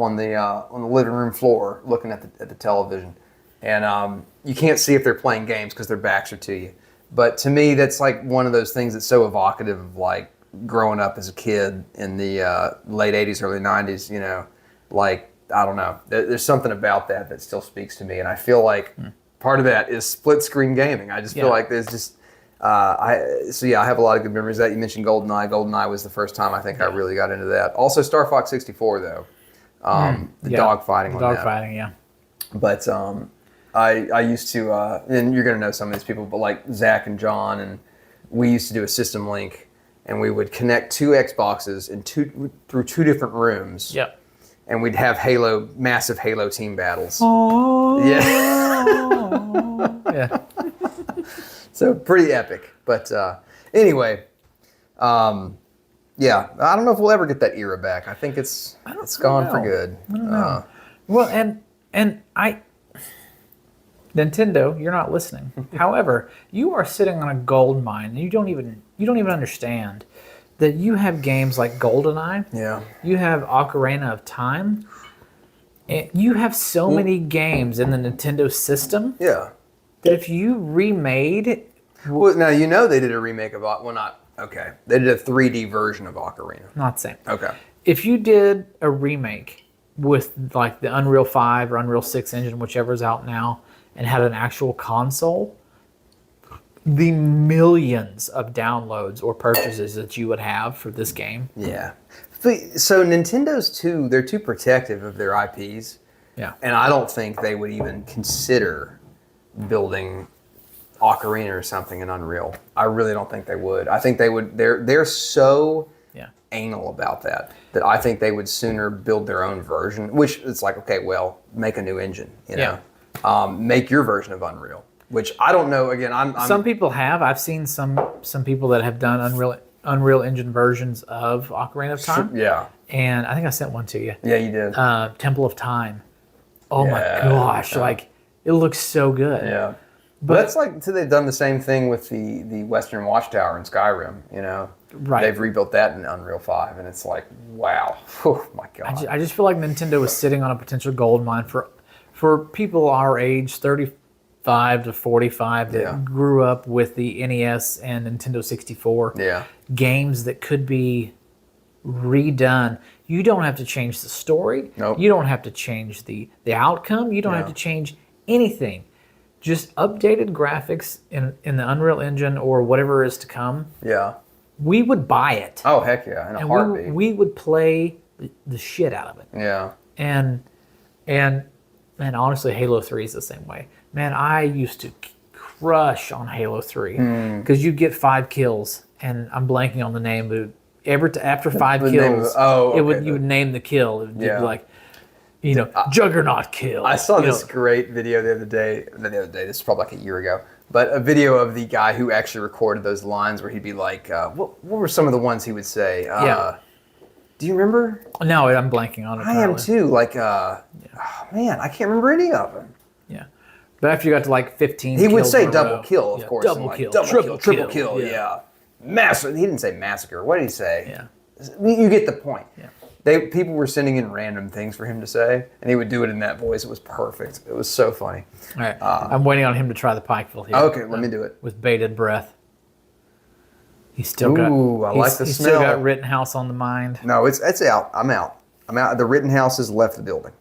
living room floor, looking at the television, and you can't see if they're playing games because their backs are to you. But to me, that's like one of those things that's so evocative of like growing up as a kid in the late '80s, early '90s. You know, like I don't know, there's something about that still speaks to me, and I feel like part of that is split screen gaming. I just feel like there's just. I have a lot of good memories of that. You mentioned GoldenEye. GoldenEye was the first time I think I really got into that. Also, Star Fox 64 though, the dogfighting on that. Dogfighting, yeah. But I used to, and you're gonna know some of these people, but like Zach and John, and we used to do a system link, and we would connect two Xboxes through two different rooms. Yep. And we'd have massive Halo team battles. Oh. Yeah. Yeah. So pretty epic. But anyway, yeah, I don't know if we'll ever get that era back. I think it's gone for good. I don't know. Well, and Nintendo, you're not listening. However, you are sitting on a gold mine, and you don't even understand that you have games like GoldenEye. Yeah. You have Ocarina of Time. And you have so many games in the Nintendo system. Yeah. That if you remade. Well, now they did a remake of they did a 3D version of Ocarina. Not the same. Okay. If you did a remake with like the Unreal 5 or Unreal 6 engine, whichever's out now, and had an actual console, the millions of downloads or purchases that you would have for this game. Yeah. So Nintendo's they're too protective of their IPs. Yeah. And I don't think they would even consider building Ocarina or something in Unreal. I really don't think they would. I think they would. They're so anal about that I think they would sooner build their own version, which it's like, okay, well, make a new engine, you know, make your version of Unreal, which I don't know. Again, I'm some people have. I've seen some people that have done Unreal Engine versions of Ocarina of Time. Yeah. And I think I sent one to you. Yeah, you did. Temple of Time. Oh my gosh, like it looks so good. Yeah. But that's like, so they've done the same thing with the Western Watchtower in Skyrim, you know? Right. They've rebuilt that in Unreal 5, and it's like, wow. Oh, my God. I just feel like Nintendo is sitting on a potential gold mine for people our age, 35 to 45, that grew up with the NES and Nintendo 64. Yeah. Games that could be redone. You don't have to change the story. Nope. You don't have to change the outcome. You don't have to change anything. Just updated graphics in the Unreal Engine or whatever is to come. Yeah. We would buy it. Oh, heck yeah, in a heartbeat. We would play the shit out of it. Yeah. And honestly, Halo 3 is the same way. Man, I used to crush on Halo 3 because you'd get 5 kills, and I'm blanking on the name, but after 5 kills, you would name the kill. It would be like, you know, Juggernaut kill. I saw this great video the other day. This is probably like a year ago, but a video of the guy who actually recorded those lines where he'd be like, what were some of the ones he would say? Do you remember? No, I'm blanking on it. I am too. Like, oh, man, I can't remember any of them. Yeah. But after you got to like 15 he would kills say in a double row, kill, of course. Double like, kill. Triple kill, yeah. He didn't say massacre. What did he say? Yeah. You get the point. Yeah. People were sending in random things for him to say, and he would do it in that voice. It was perfect. It was so funny. All right. I'm waiting on him to try the Pikeville here. Okay, let me do it. With bated breath. He's still got. Ooh, I like the he's smell. Still got Rittenhouse on the mind. No, it's out. I'm out. The Rittenhouse has left the building.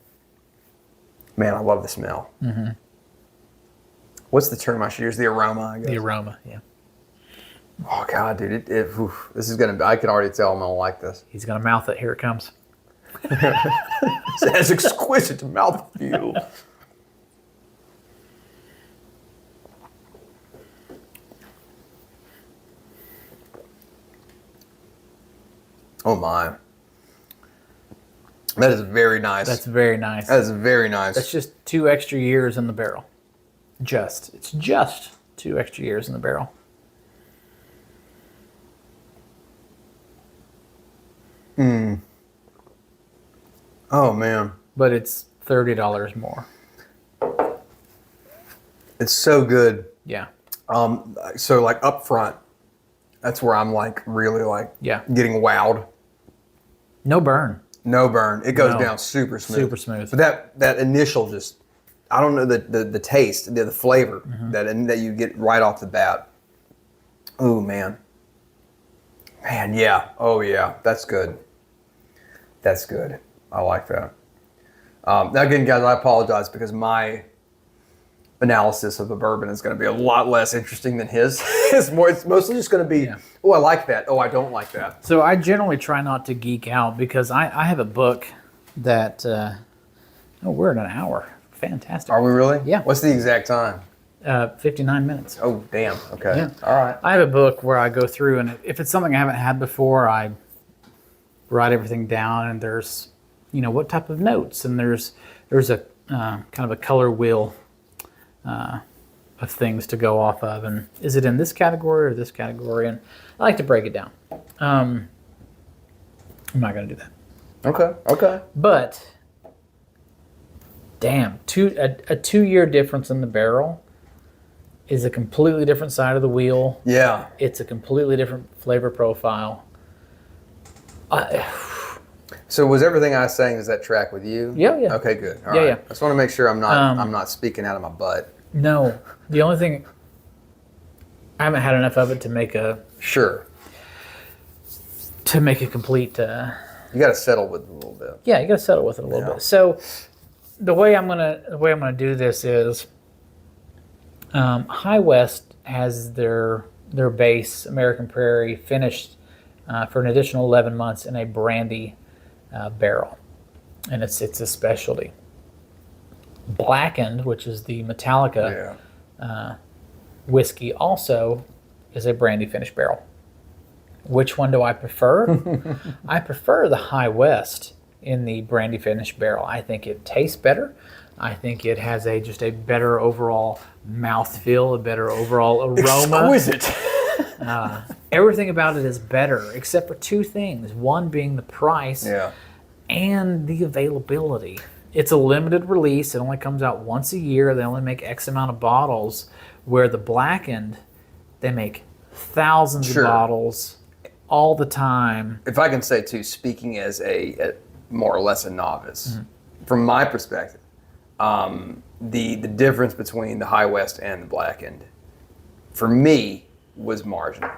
Man, I love the smell. Mm-hmm. What's the term I should use? The aroma, I guess. The aroma, yeah. Oh God, dude! This is gonna. I can already tell I'm gonna like this. He's gonna mouth it. Here it comes. It has exquisite mouthfeel. Oh my. That is very nice. That's very nice. That is very nice. That's just 2 extra years in the barrel. It's just 2 extra years in the barrel. Oh man. But it's $30 more. It's so good. Yeah. So like up front, that's where I'm like really like getting wowed. No burn. No burn. It goes down super smooth. Super smooth. But that initial just, I don't know, the taste, the flavor that you get right off the bat. Oh man. Man, yeah. Oh yeah. That's good. That's good. I like that. Now again, guys, I apologize because my analysis of the bourbon is going to be a lot less interesting than his. It's mostly just going to be, oh, I like that. Oh, I don't like that. So I generally try not to geek out because I have a book that, we're at an hour. Fantastic. Are we really? Yeah. What's the exact time? 59 minutes. Oh, damn. Okay. Yeah. All right. I have a book where I go through, and if it's something I haven't had before, I write everything down, and there's, what type of notes, and there's a kind of a color wheel of things to go off of, and is it in this category or this category? And I like to break it down. I'm not going to do that. Okay. But damn, a 2-year difference in the barrel is a completely different side of the wheel. Yeah. It's a completely different flavor profile. So was everything I was saying, does that track with you? Yeah. Okay, good. All right. I just want to make sure I'm not speaking out of my butt. No. The only thing, I haven't had enough of it to make a... Sure. To make a complete... You got to settle with it a little bit. Yeah, you got to settle with it a little bit. So the way I'm gonna do this is, High West has their base American Prairie finished for an additional 11 months in a brandy barrel, and it's a specialty. Blackened, which is the Metallica whiskey, also is a brandy finished barrel. Which one do I prefer? I prefer the High West in the brandy finish barrel. I think it tastes better. I think it has just a better overall mouthfeel, a better overall aroma. Exquisite. Everything about it is better, except for two things. One being the price and the availability. It's a limited release. It only comes out once a year. They only make X amount of bottles, where the blackened, they make thousands of bottles all the time. If I can say, too, speaking as a more or less a novice, from my perspective, the difference between the High West and the blackened, for me, was marginal.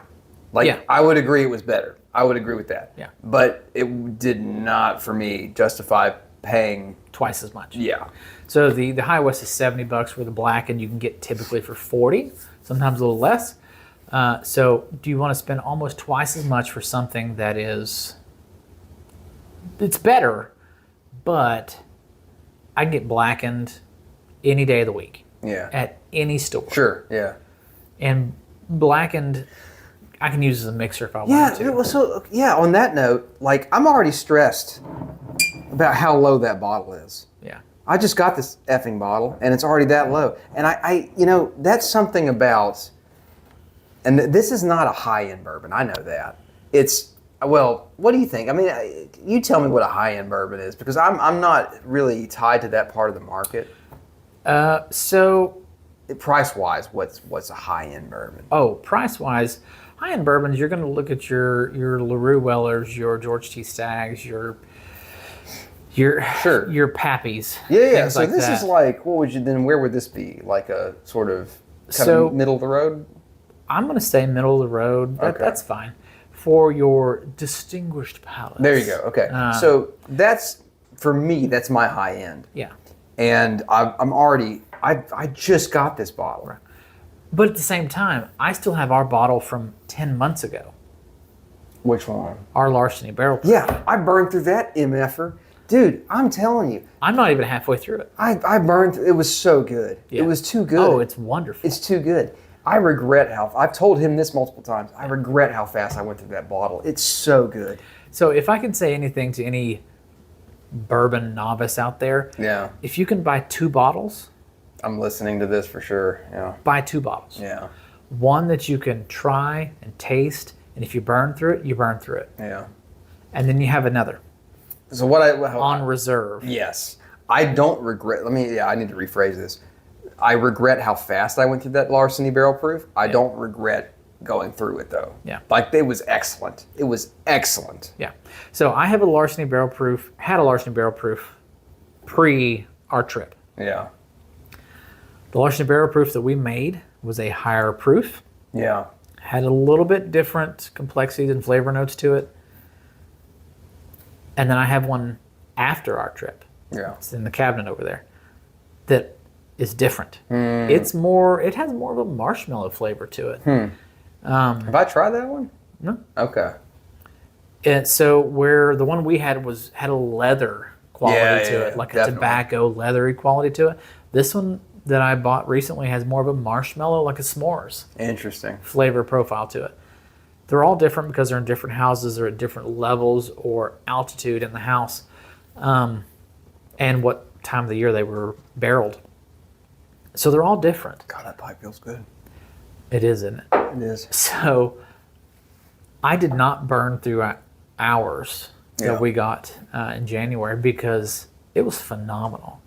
I would agree it was better. I would agree with that. Yeah. But it did not, for me, justify paying twice as much. Yeah. So the High West is $70, where the blackened you can get typically for $40, sometimes a little less. So do you want to spend almost twice as much for something that it's better, but I can get blackened any day of the week. Yeah. At any store. Sure. Yeah. And blackened, I can use as a mixer if I want to. Well, so on that note, I'm already stressed about how low that bottle is. Yeah. I just got this effing bottle, and it's already that low. And I that's something about, and this is not a high-end bourbon. I know that. It's, well, what do you think? I mean, you tell me what a high-end bourbon is, because I'm not really tied to that part of the market. So, price-wise, what's a high-end bourbon? Oh, price-wise, high-end bourbons, you're going to look at your LaRue Wellers, your George T. Staggs, your Pappies. Yeah. So this is where would this be? Like a sort of kind of middle of the road? I'm going to say middle of the road. That's fine. For your distinguished palates. There you go. Okay. So that's, for me, that's my high end. Yeah. And I just got this bottle. Right. But at the same time, I still have our bottle from 10 months ago. Which one? Our Larceny Barrel. Yeah, I burned through that MFer. Dude, I'm telling you. I'm not even halfway through it. I burned through it. Was so good. Yeah. It was too good. Oh, it's wonderful. It's too good. I regret I've told him this multiple times, I regret how fast I went through that bottle. It's so good. So if I can say anything to any bourbon novice out there, if you can buy 2 bottles. I'm listening to this for sure, yeah. Buy 2 bottles. Yeah. One that you can try and taste, and if you burn through it, you burn through it. Yeah. And then you have another. So on reserve. Yes. I don't regret, I need to rephrase this. I regret how fast I went through that Larceny Barrel Proof. I don't regret going through it, though. Yeah. It was excellent. It was excellent. Yeah. So I have had a Larceny Barrel Proof pre our trip. Yeah. The Larceny Barrel Proof that we made was a higher proof. Yeah. Had a little bit different complexities and flavor notes to it. And then I have one after our trip. Yeah. It's in the cabinet over there. That is different. It has more of a marshmallow flavor to it. Have I tried that one? No. Okay. And so where the one we had had a leather quality to it, like definitely. A tobacco leathery quality to it. This one that I bought recently has more of a marshmallow, like a s'mores. Interesting. Flavor profile to it. They're all different because they're in different houses or at different levels or altitude in the house, and what time of the year they were barreled. So they're all different. God, that pipe feels good. It is, isn't it? It is. So I did not burn through ours that we got in January because it was phenomenal.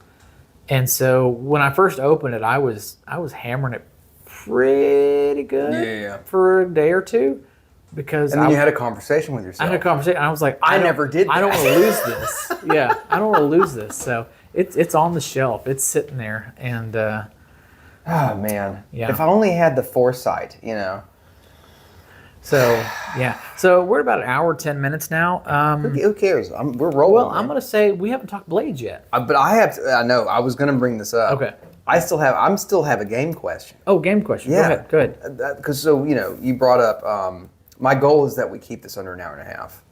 And so when I first opened it, I was hammering it pretty good for a day or two. Because and then you had a conversation with yourself. I had a conversation. And I was like, I never did that. I don't want to lose this. Yeah, I don't want to lose this. So it's on the shelf. It's sitting there. And oh, man. Yeah. If I only had the foresight, So, yeah. So we're about an hour, 10 minutes now. Who cares? We're rolling. Well, I'm going to say we haven't talked blades yet. But I know. I was going to bring this up. Okay. I still have a game question. Oh, game question. Yeah. Go ahead. Because, you brought up... my goal is that we keep this under an hour and a half.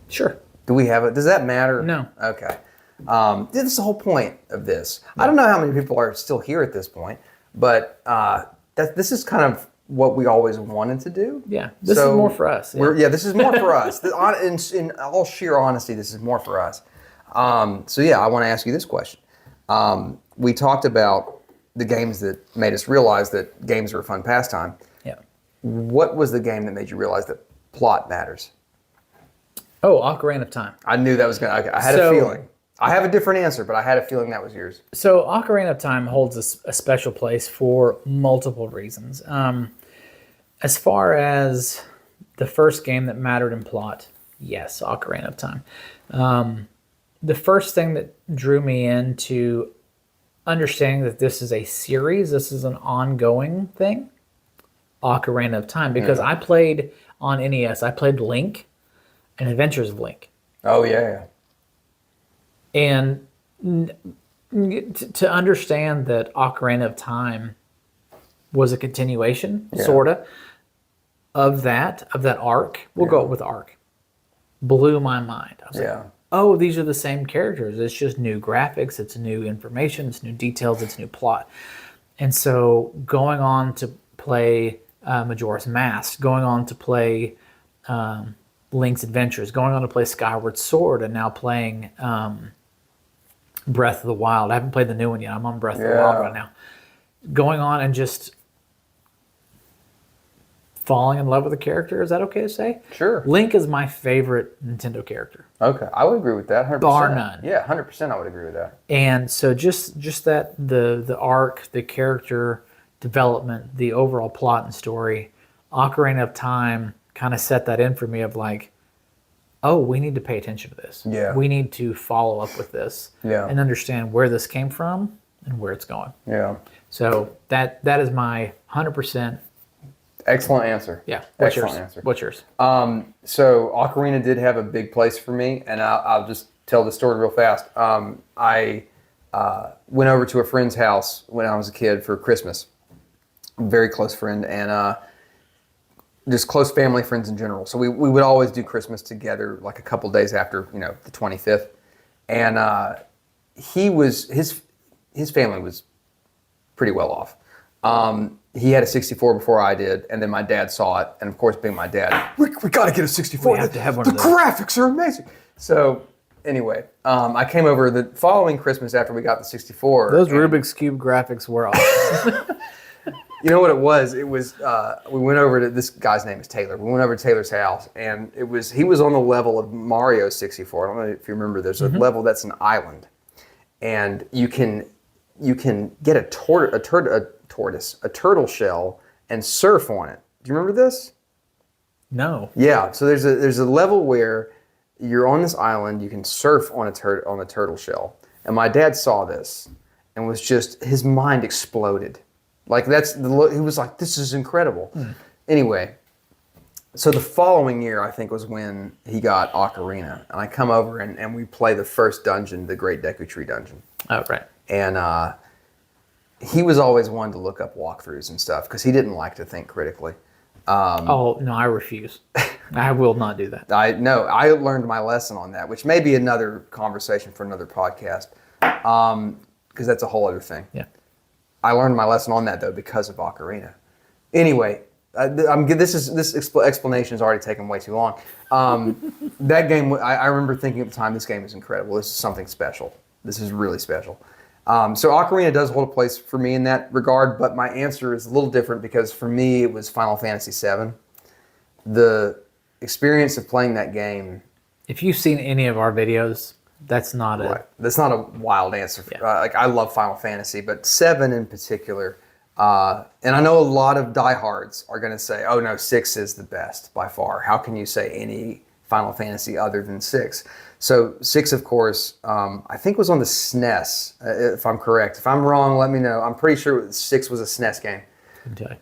Sure. Do we have it? Does that matter? No. Okay. This is the whole point of this. I don't know how many people are still here at this point, but this is kind of what we always wanted to do. Yeah, this is more for us. This is more for us. In all sheer honesty, this is more for us. So yeah, I want to ask you this question. We talked about the games that made us realize that games are a fun pastime. Yeah. What was the game that made you realize that plot matters? Oh, Ocarina of Time. I knew that was going to... I had a feeling. I have a different answer, but I had a feeling that was yours. So Ocarina of Time holds a special place for multiple reasons. As far as the first game that mattered in plot, yes, Ocarina of Time. The first thing that drew me into understanding that this is a series, this is an ongoing thing, Ocarina of Time, because I played on NES, I played Link and Adventures of Link. Oh, yeah. And to understand that Ocarina of Time was a continuation, sorta, of that arc, we'll go with arc, blew my mind. I was like, oh, these are the same characters. It's just new graphics, it's new information, it's new details, it's new plot. And so going on to play Majora's Mask, going on to play Link's Adventures, going on to play Skyward Sword, and now playing Breath of the Wild. I haven't played the new one yet. I'm on Breath of the Wild right now. Going on and just falling in love with the character. Is that okay to say? Sure. Link is my favorite Nintendo character. Okay, I would agree with that. 100%. Bar none. Yeah, 100%. I would agree with that. And so just that the arc, the character development, the overall plot and story, Ocarina of Time kind of set that in for me of like, oh, we need to pay attention to this. Yeah. We need to follow up with this and understand where this came from and where it's going. Yeah. So that is my 100%. Excellent answer. Yeah. Excellent answer. What's yours? So Ocarina did have a big place for me, and I'll just tell the story real fast. I went over to a friend's house when I was a kid for Christmas. A very close friend, and just close family friends in general. So we would always do Christmas together, like a couple days after, the 25th. And his family was pretty well off. He had a 64 before I did, and then my dad saw it, and of course, being my dad, we got to get a 64. We have to have one of those. The graphics are amazing. So anyway, I came over the following Christmas after we got the 64. Those Rubik's Cube graphics were awesome. You know what it was? It was we went over to, this guy's name is Taylor. We went over to Taylor's house, and he was on the level of Mario 64. I don't know if you remember. There's a level that's an island, and you can get a turtle shell and surf on it. Do you remember this? No. Yeah. So there's a level where you're on this island. You can surf on a turtle shell, and my dad saw this and was just, his mind exploded. Like he was like, this is incredible. Anyway, so the following year, I think, was when he got Ocarina. And I come over and we play the first dungeon, the Great Deku Tree dungeon. Oh, right. And he was always one to look up walkthroughs and stuff because he didn't like to think critically. Oh, no, I refuse. I will not do that. I learned my lesson on that, which may be another conversation for another podcast because that's a whole other thing. Yeah. I learned my lesson on that, though, because of Ocarina. Anyway, this explanation has already taken way too long. That game, I remember thinking at the time, this game is incredible. This is something special. This is really special. So Ocarina does hold a place for me in that regard, but my answer is a little different because for me, it was Final Fantasy VII. The experience of playing that game... If you've seen any of our videos... That's not That's not a wild answer. Yeah. I love Final Fantasy, but 7 in particular. And I know a lot of diehards are going to say, "Oh no, 6 is the best by far. How can you say any Final Fantasy other than 6?" So 6, of course, I think was on the SNES, if I'm correct. If I'm wrong, let me know. I'm pretty sure 6 was a SNES game. Okay.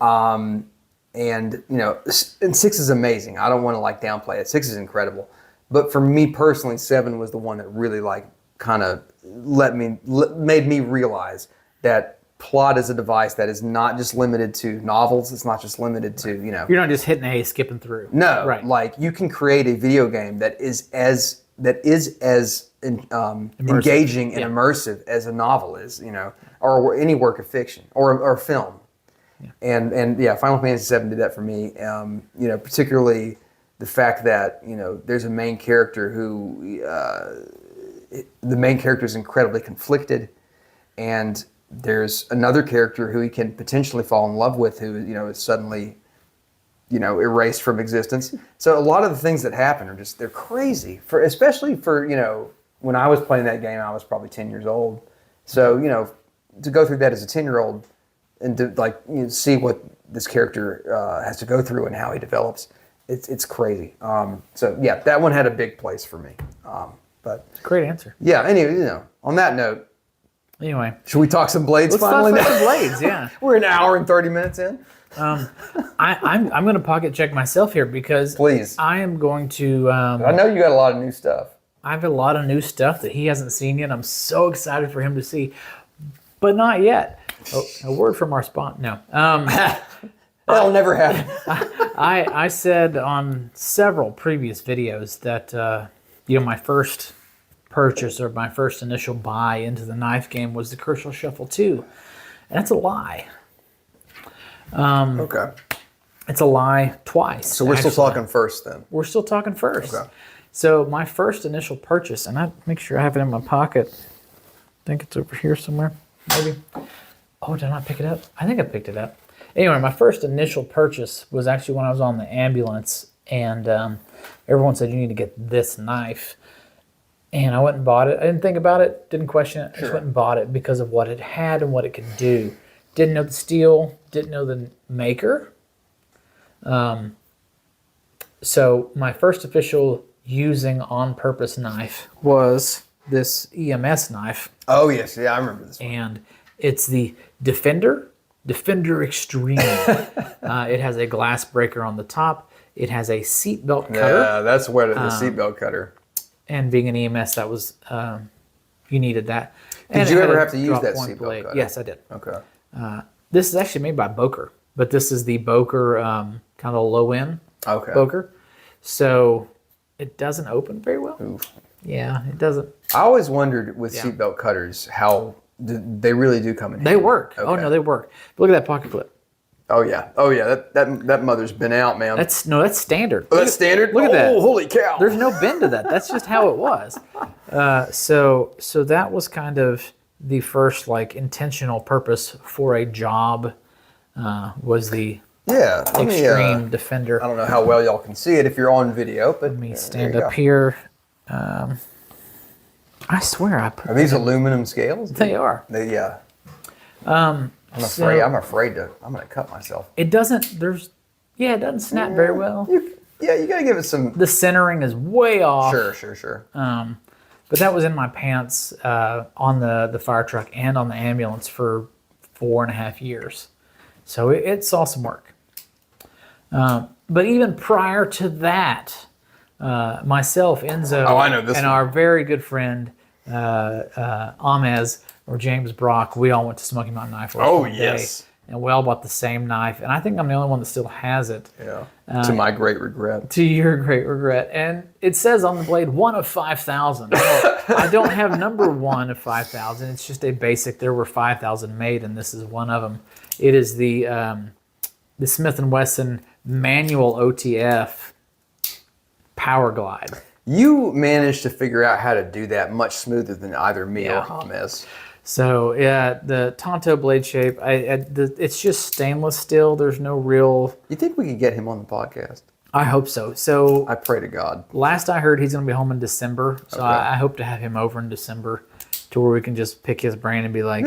And 6 is amazing. I don't want to downplay it. 6 is incredible. But for me personally, 7 was the one that really kind of made me realize that plot is a device that is not just limited to novels. It's not just limited to, You're not just hitting A, skipping through. No, right. You can create a video game that is as engaging and immersive as a novel is, or any work of fiction or film. And Final Fantasy VII did that for me. Particularly the fact that there's a main character who the main character is incredibly conflicted, and there's another character who he can potentially fall in love with who is suddenly erased from existence. So a lot of the things that happen are they're crazy, especially for when I was playing that game, I was probably 10 years old. So to go through that as a 10-year-old and to see what this character has to go through and how he develops, it's crazy. So yeah, that one had a big place for me. But great answer. Yeah. Anyway, on that note. Anyway, should we talk some blades finally? Let's talk some blades. Yeah. We're an hour and 30 minutes in. I'm going to pocket check myself here because please. I am going to. I know you got a lot of new stuff. I have a lot of new stuff that he hasn't seen yet. I'm so excited for him to see, but not yet. Oh, a word from our sponsor. No. That'll never happen. I said on several previous videos that my first purchase or my first initial buy into the knife game was the Kershaw Shuffle 2. And that's a lie. Okay. It's a lie twice. So we're still talking first then? We're still talking first. Okay. So my first initial purchase, and I make sure I have it in my pocket. I think it's over here somewhere, maybe. Oh, did I not pick it up? I think I picked it up. Anyway, my first initial purchase was actually when I was on the ambulance, and everyone said, you need to get this knife. And I went and bought it. I didn't think about it, didn't question it. I just went and bought it because of what it had and what it could do. Didn't know the steel, didn't know the maker. So my first official using on-purpose knife was this EMS knife. Oh, yes. Yeah, I remember this one. And it's the Defender Extreme. It has a glass breaker on the top. It has a seatbelt cutter. Yeah, that's what the seatbelt cutter. And being an EMS, that was, you needed that. Did you ever have to use that seatbelt cutter? Yes, I did. Okay. This is actually made by Boker, but this is the Boker kind of low-end Boker. So it doesn't open very well. Oof. Yeah, it doesn't. I always wondered with seatbelt cutters how they really do come in handy. They work. Okay. Oh, no, they work. But look at that pocket clip. Oh, yeah. Oh, yeah. That mother's been out, man. That's standard. Oh, that's standard? Look at that. Oh, holy cow. There's no bend to that. That's just how it was. So that was kind of the first intentional purpose for a job was the Extreme Defender. I don't know how well y'all can see it if you're on video, but let me stand up here. I swear I put. Are these aluminum scales? They are. Yeah. I'm afraid. I'm going to cut myself. It doesn't. It doesn't snap very well. You got to give it some. The centering is way off. Sure. But that was in my pants on the fire truck and on the ambulance for 4.5 years. So it saw some work. But even prior to that, myself, Enzo, and our very good friend Amez or James Brock, we all went to Smoky Mountain Knife Works. Oh, yes. And we all bought the same knife. And I think I'm the only one that still has it. Yeah. To my great regret. To your great regret. And it says on the blade, 1 of 5,000. I don't have number 1 of 5,000. It's just a basic. There were 5,000 made, and this is one of them. It is the Smith & Wesson manual OTF Power Glide. You managed to figure out how to do that much smoother than either me or James. So yeah, the Tonto blade shape, it's just stainless steel. There's no real. You think we could get him on the podcast? I hope so. So I pray to God. Last I heard, he's going to be home in December. So I hope to have him over in December to where we can just pick his brain and be like,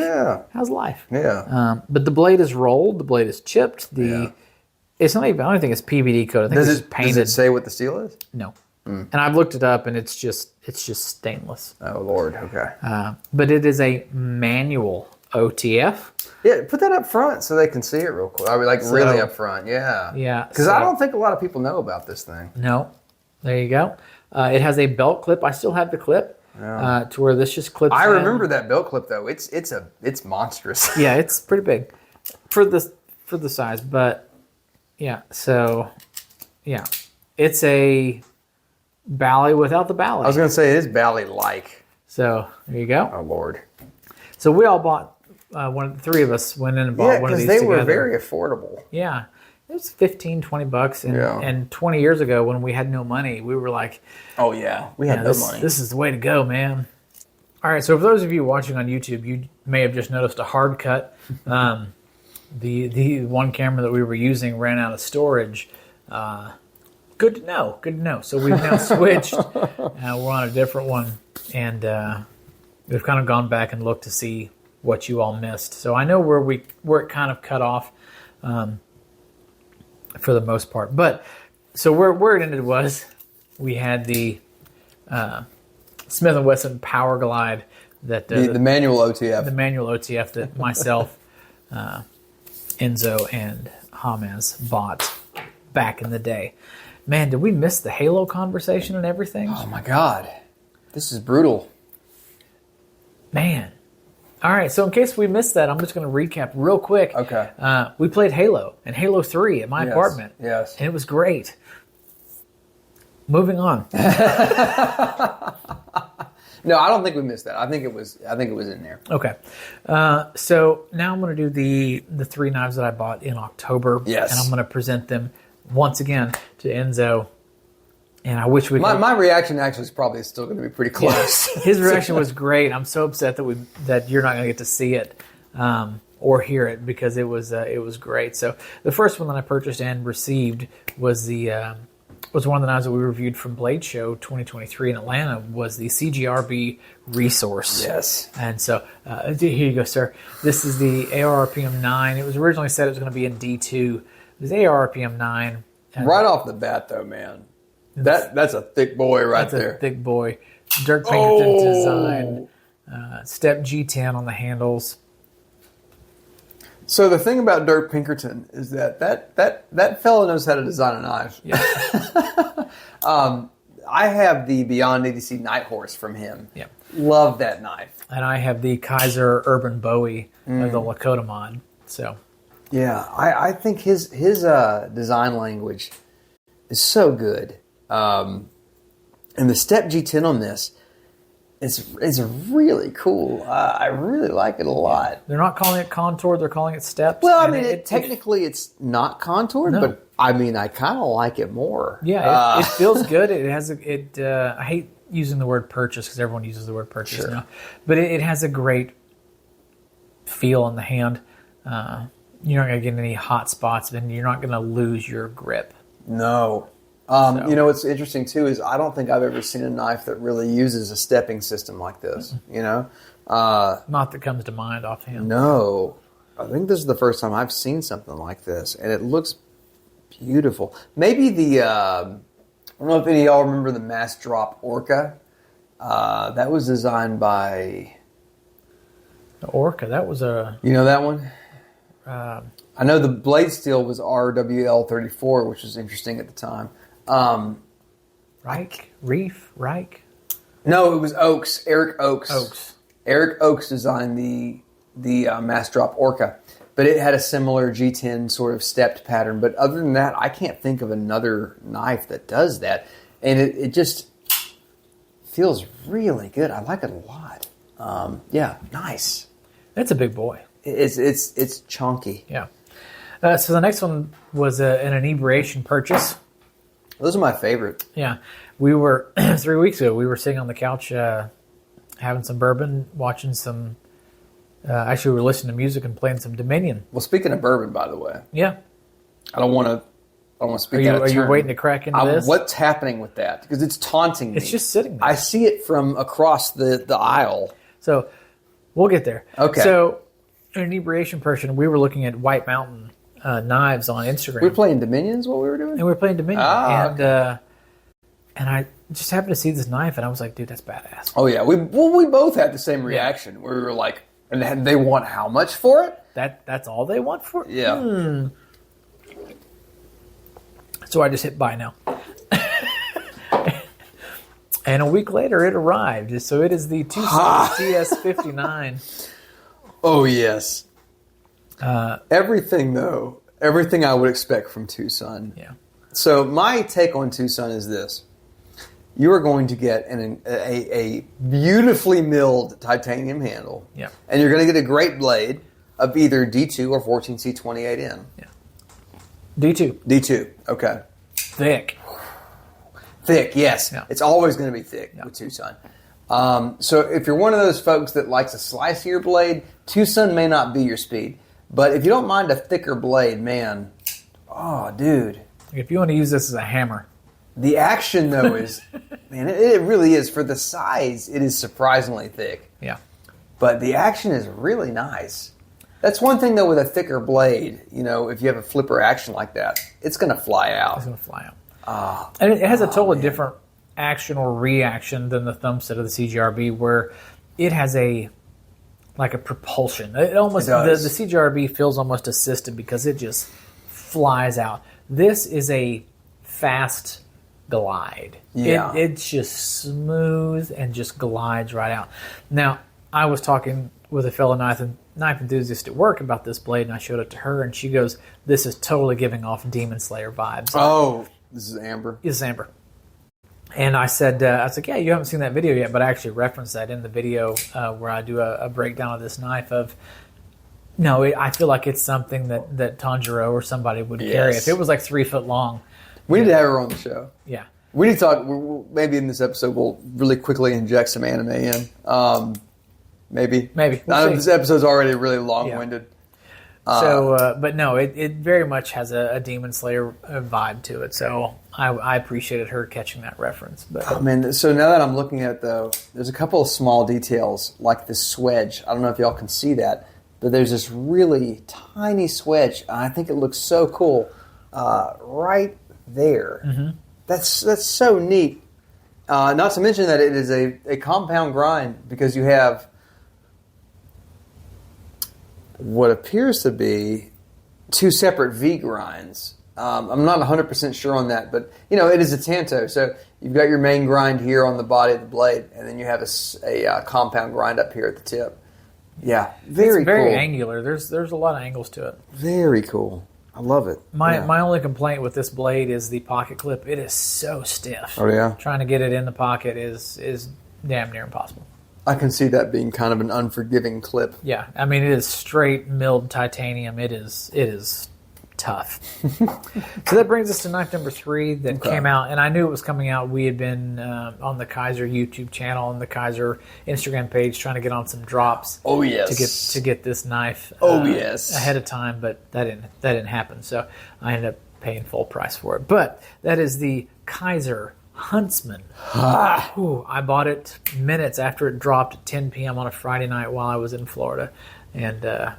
how's life? Yeah. But the blade is rolled. The blade is chipped. It's not even. I don't think it's PVD coated. I think it's painted. Does it say what the steel is? No. And I've looked it up, and it's just stainless. Oh Lord, okay. But it is a manual OTF. Yeah, put that up front so they can see it real quick. I mean, really up front, yeah. Yeah. Because I don't think a lot of people know about this thing. No. There you go. It has a belt clip. I still have the clip to where this just clips. I remember that belt clip though. It's monstrous. Yeah, it's pretty big for the size, but yeah. So yeah, it's a Bally without the Bally. I was going to say it is Bally-like. So there you go. Oh Lord. So we all bought the three of us went in and bought one of these because they together. were very affordable. Yeah. It was $15-$20. And 20 years ago when we had no money, we were like, oh, yeah. We had no money. This is the way to go, man. All right. So for those of you watching on YouTube, you may have just noticed a hard cut. The one camera that we were using ran out of storage. Good to know. So we've now switched. We're on a different one. And we've kind of gone back and looked to see what you all missed. So I know where it kind of cut off for the most part. But so where it ended was we had the Smith & Wesson Power Glide that the manual OTF. The manual OTF that myself, Enzo, and Hamez bought back in the day. Man, did we miss the Halo conversation and everything? Oh my God. This is brutal. Man. All right, so in case we missed that, I'm just going to recap real quick. Okay. We played Halo and Halo 3 at my apartment. Yes. And it was great. Moving on. No, I don't think we missed that. I think it was in there. Okay. So now I'm going to do the three knives that I bought in October. Yes. And I'm going to present them once again to Enzo. And I wish we could... My reaction actually is probably still going to be pretty close. Yeah. His reaction was great. I'm so upset that you're not going to get to see it or hear it because it was great. So the first one that I purchased and received was one of the knives that we reviewed from Blade Show 2023 in Atlanta, was the CGRB Resource. Yes. And so here you go, sir. This is the ARRPM 9. It was originally said it was going to be in D2. It was ARRPM 9. Right off the bat, though, man. That's a thick boy right there. That's a thick boy. Dirk Pinkerton design. Step G10 on the handles. So the thing about Dirk Pinkerton is that fellow knows how to design a knife. Yeah. I have the Beyond ADC Night Horse from him. Yeah. Love that knife. And I have the Kaiser Urban Bowie of the Lakota mod. So. Yeah, I think his design language is so good. And the Step G10 on this is really cool. I really like it a lot. They're not calling it contoured, they're calling it steps. Well, I mean, technically it's not contoured, but I mean, I kind of like it more. Yeah, it feels good. It has I hate using the word purchase because everyone uses the word purchase now, but it has a great feel on the hand. You're not going to get any hot spots, and you're not going to lose your grip. No. You know, what's interesting, too, is I don't think I've ever seen a knife that really uses a stepping system like this, you know? Not that comes to mind offhand. No. I think this is the first time I've seen something like this, and it looks beautiful. Maybe I don't know if any of y'all remember the Mass Drop Orca. That was designed by... The Orca, that was a... You know that one? I know the blade steel was RWL34, which was interesting at the time. Reich? No, it was Oaks. Eric Oaks. Oaks. Eric Oaks designed the Mass Drop Orca, but it had a similar G10 sort of stepped pattern. But other than that, I can't think of another knife that does that, and it just feels really good. I like it a lot. Yeah, nice. That's a big boy. It's chunky. Yeah. So the next one was an inebriation purchase. Those are my favorite. Yeah. We were, 3 weeks ago, we were sitting on the couch having some bourbon, watching some, actually we were listening to music and playing some Dominion. Well, speaking of bourbon, by the way. Yeah. I don't want to speak out of turn. Are you waiting to crack into this? What's happening with that? Because it's taunting me. It's just sitting there. I see it from across the aisle. So we'll get there. Okay. So an inebriation person, we were looking at White Mountain knives on Instagram. We were playing Dominions while we were doing? And we were playing Dominion. Okay. And I just happened to see this knife, and I was like, dude, that's badass. Oh, yeah. We both had the same reaction, where we were like, and they want how much for it? That's all they want for it? Yeah. So I just hit buy now. And a week later, it arrived. So it is the Tucson TS59. Oh, yes. Everything I would expect from Tucson. Yeah. So my take on Tucson is this. you are going to get a beautifully milled titanium handle. Yeah. And you're going to get a great blade of either D2 or 14C28N. Yeah. D2. D2, okay. Thick. Thick, yes. Yeah. It's always going to be thick with Tucson. So if you're one of those folks that likes a slicier blade, Tucson may not be your speed. But if you don't mind a thicker blade, man, oh, dude. If you want to use this as a hammer. The action, though, is, man, it really is. For the size, it is surprisingly thick. Yeah. But the action is really nice. That's one thing, though, with a thicker blade. You know, if you have a flipper action like that, it's going to fly out. It's going to fly out. And it has a totally different action or reaction than the thumb set of the CGRB, where it has a propulsion. It almost the CGRB feels almost assisted because it just flies out. This is a fast glide. Yeah. It's just smooth and just glides right out. Now, I was talking with a fellow knife enthusiast at work about this blade, and I showed it to her, and she goes, "This is totally giving off Demon Slayer vibes." Oh, this is Amber? This is Amber. And I said, yeah, you haven't seen that video yet, but I actually referenced that in the video where I do a breakdown of this knife I feel like it's something that Tanjiro or somebody would carry. If it was like 3 foot long. We need to have her on the show. Yeah. We need to talk, maybe in this episode we'll really quickly inject some anime in. Maybe. We'll I know this episode's already really long-winded. But no, it very much has a Demon Slayer vibe to it. So I appreciated her catching that reference. But so now that I'm looking at it, though, there's a couple of small details, like this swedge. I don't know if y'all can see that, but there's this really tiny swedge. And I think it looks so cool right there. Mm-hmm. That's so neat. Not to mention that it is a compound grind, because you have what appears to be 2 separate V grinds. I'm not 100% sure on that, but it is a Tanto. So you've got your main grind here on the body of the blade, and then you have a compound grind up here at the tip. Yeah, very cool. It's very angular. There's a lot of angles to it. Very cool. I love it. My only complaint with this blade is the pocket clip. It is so stiff. Oh, yeah? Trying to get it in the pocket is damn near impossible. I can see that being kind of an unforgiving clip. Yeah, I mean, it is straight milled titanium. It is tough. So that brings us to knife number 3 that came out, and I knew it was coming out. We had been on the Kaiser YouTube channel and the Kaiser Instagram page trying to get on some drops. Oh yes, to get this knife. Ahead of time, but that didn't happen. So I ended up paying full price for it. But that is the Kaiser Huntsman. I bought it minutes after it dropped at 10 p.m. on a Friday night while I was in Florida, and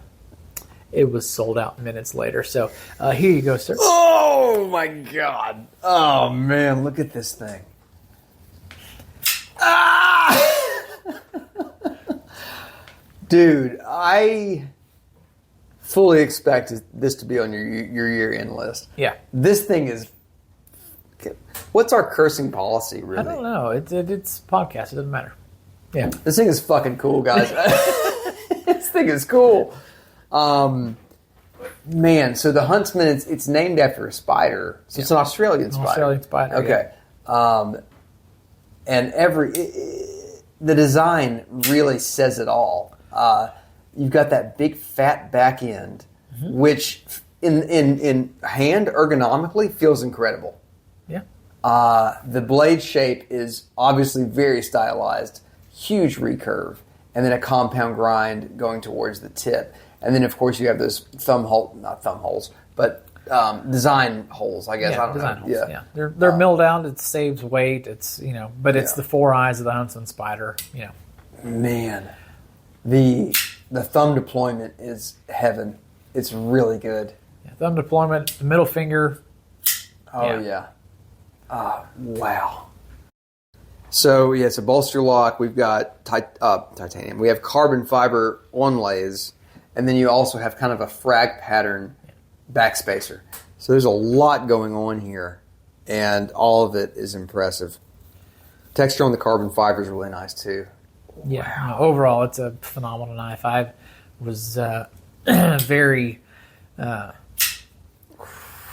it was sold out minutes later. So here you go, sir. Oh my God! Oh man, look at this thing. Dude, I fully expected this to be on your year-end list. Yeah, this thing is. What's our cursing policy, really? I don't know. It's podcast. It doesn't matter. Yeah. This thing is fucking cool, guys. This thing is cool. Man, so the Huntsman, it's named after a spider. So it's an Australian spider. Australian spider. Okay. Yeah. And the design really says it all. You've got that big fat back end, which in hand ergonomically feels incredible. Yeah. The blade shape is obviously very stylized, huge recurve, and then a compound grind going towards the tip. And then, of course, you have those not thumb holes, but design holes, I guess. Yeah, I don't design know. holes. Yeah. They're milled out. It saves weight. It's but it's the 4 eyes of the Huntsman spider. Man, the thumb deployment is heaven. It's really good. Yeah, thumb deployment, the middle finger. Oh yeah. Wow. So, it's a bolster lock. We've got titanium. We have carbon fiber onlays, and then you also have kind of a frag pattern backspacer. So there's a lot going on here, and all of it is impressive. Texture on the carbon fiber is really nice, too. Yeah. Wow. Overall, it's a phenomenal knife. I was very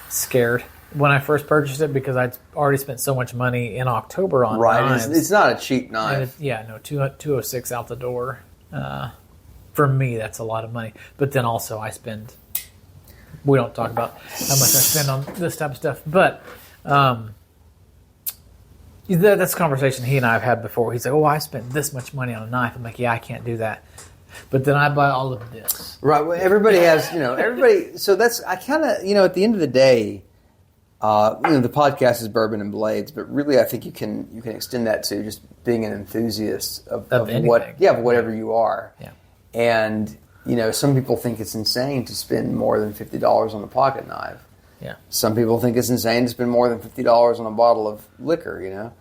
scared when I first purchased it because I'd already spent so much money in October on knives. It's not a cheap knife. No, 206 out the door. For me, that's a lot of money. But then also I spend. We don't talk about how much I spend on this type of stuff, but that's a conversation he and I have had before. He's like, "Oh, I spent this much money on a knife." I'm like, "Yeah, I can't do that." But then I buy all of this. Right. Well, everybody has, everybody. So that's, I kind of, at the end of the day, the podcast is Bourbon and Blades, but really I think you can extend that to just being an enthusiast of whatever you are. Yeah. And, some people think it's insane to spend more than $50 on a pocket knife. Yeah. Some people think it's insane to spend more than $50 on a bottle of liquor,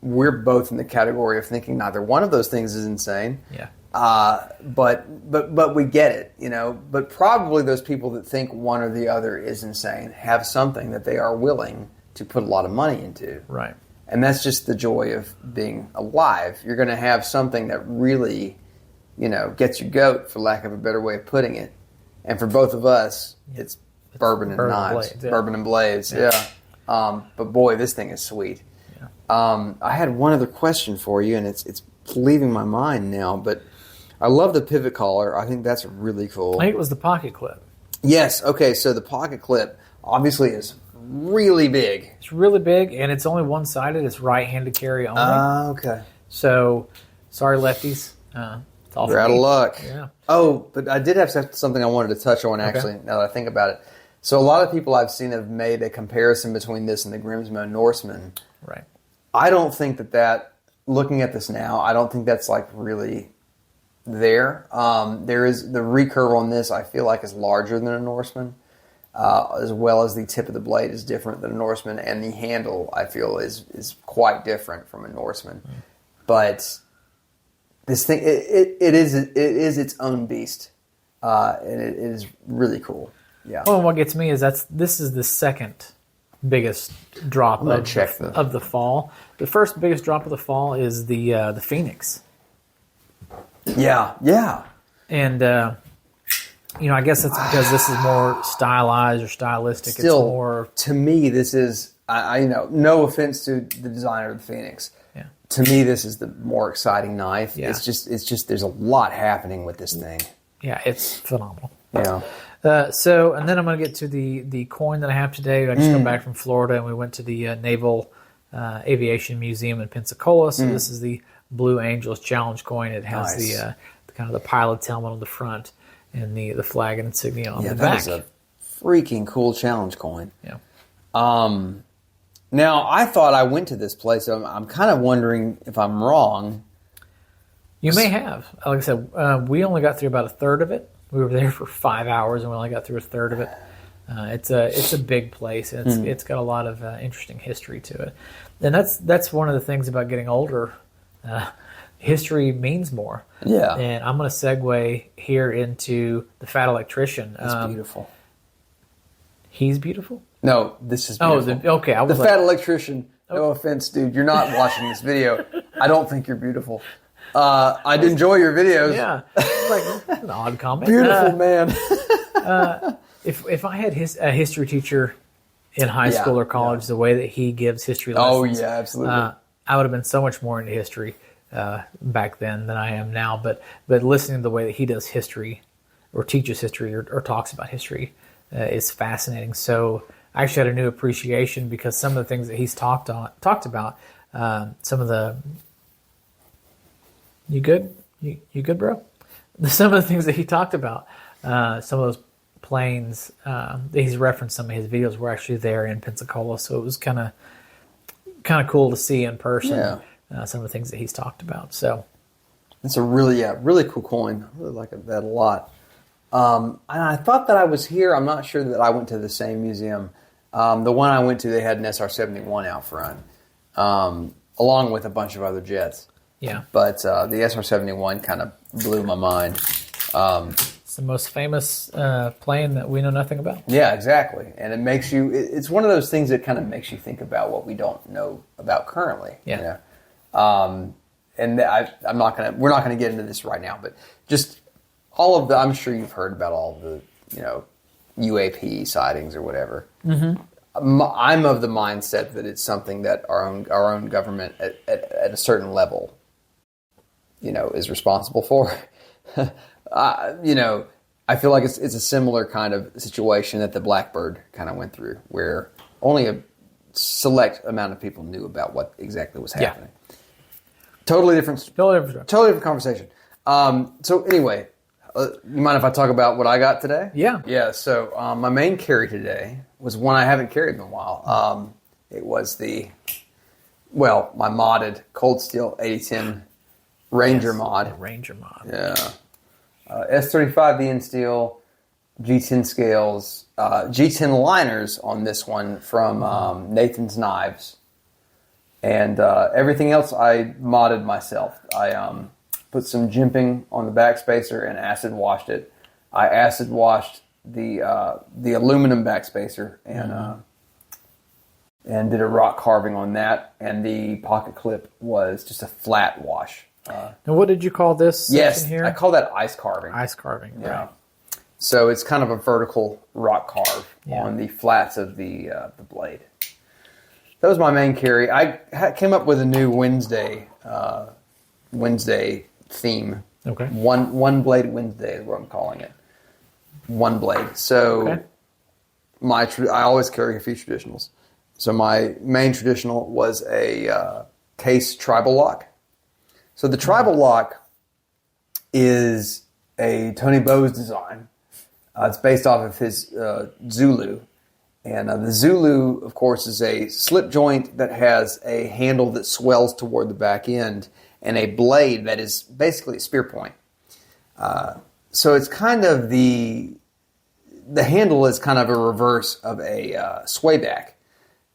We're both in the category of thinking neither one of those things is insane. Yeah. But we get it, But probably those people that think one or the other is insane have something that they are willing to put a lot of money into. Right. And that's just the joy of being alive. You're going to have something that really, gets you goat, for lack of a better way of putting it. And for both of us, it's bourbon and knives. Blades, yeah. Bourbon and blades, yeah. But boy, this thing is sweet. Yeah. I had one other question for you, and it's leaving my mind now, but I love the pivot collar. I think that's really cool. I think it was the pocket clip. Yes. Okay. So the pocket clip obviously is really big. It's really big, and it's only one-sided. It's right-handed carry only. Okay. So, sorry, lefties. It's all You're out of luck. Yeah. Oh, but I did have something I wanted to touch on, actually, now that I think about it. So a lot of people I've seen have made a comparison between this and the Grimsmo Norseman. Right. I don't think that looking at this now, I don't think that's really there. There is the recurve on this, I feel like, is larger than a Norseman, as well as the tip of the blade is different than a Norseman, and the handle, I feel, is quite different from a Norseman. But this thing, it is its own beast, and it is really cool. Yeah. Well, what gets me is this is the second biggest drop of the fall. The first biggest drop of the fall is the Phoenix. Yeah, yeah. And I guess that's because this is more stylized or stylistic. Still, it's more, to me, this is no offense to the designer of the Phoenix. Yeah. To me, this is the more exciting knife. Yeah. It's just there's a lot happening with this thing. Yeah, it's phenomenal. Yeah. And then I'm going to get to the coin that I have today. I just got back from Florida, and we went to the Naval Aviation Museum in Pensacola. So this is the Blue Angels Challenge coin. It has the kind of the pilot's helmet on the front and the flag and insignia on the back. That is a freaking cool challenge coin. Yeah. Now, I thought I went to this place. So I'm kind of wondering if I'm wrong. You may have. Like I said, we only got through about a third of it. We were there for 5 hours, and we only got through a third of it. It's a big place, and it's got a lot of interesting history to it. And that's one of the things about getting older. History means more. Yeah. And I'm going to segue here into the Fat Electrician. That's beautiful. He's beautiful? No, this is beautiful. Okay. I was the Fat Electrician. No offense, dude. You're not watching this video. I don't think you're beautiful. I'd enjoy your videos. Yeah. It's like an odd comment. Beautiful man. If I had a history teacher in high school or college, the way that he gives history lessons, oh yeah, absolutely, I would have been so much more into history back then than I am now. But listening to the way that he does history, or teaches history, or talks about history, is fascinating. So I actually had a new appreciation because some of the things that he's talked about, some of the You good? You good, bro? Some of the things that he talked about, some of those planes that he's referenced, some of his videos were actually there in Pensacola, so it was kind of cool to see in person some of the things that he's talked about. So it's a really cool coin. I really like that a lot. And I thought that I was here. I'm not sure that I went to the same museum. The one I went to, they had an SR-71 out front, along with a bunch of other jets. Yeah. But the SR-71 kind of blew my mind. It's the most famous plane that we know nothing about. Yeah, exactly. And it makes you, it's one of those things that kind of makes you think about what we don't know about currently. Yeah. You know? And we're not going to get into this right now, but just all of I'm sure you've heard about all of the, UAP sightings or whatever. I'm of the mindset that it's something that our own government at a certain level, is responsible for. I feel like it's a similar kind of situation that the Blackbird kind of went through, where only a select amount of people knew about what exactly was happening. Yeah. Totally different conversation. So anyway, you mind if I talk about what I got today? Yeah. Yeah. So my main carry today was one I haven't carried in a while. It was my modded Cold Steel 8010 Ranger mod. The Ranger mod. Yeah. S35 VN steel, G10 scales, G10 liners on this one from Nathan's Knives. And everything else I modded myself. I put some jimping on the backspacer and acid washed it. I acid washed the aluminum backspacer and did a rock carving on that. And the pocket clip was just a flat wash. Now, what did you call this section here? I call that ice carving. Ice carving, yeah. Right. So it's kind of a vertical rock carve on the flats of the blade. That was my main carry. I came up with a new Wednesday theme. Okay. One blade Wednesday is what I'm calling it. One blade. So I always carry a few traditionals. So my main traditional was a case tribal lock. So the tribal lock is a Tony Bowes design. It's based off of his Zulu. And the Zulu, of course, is a slip joint that has a handle that swells toward the back end and a blade that is basically a spear point. So it's kind of the handle is kind of a reverse of a sway back.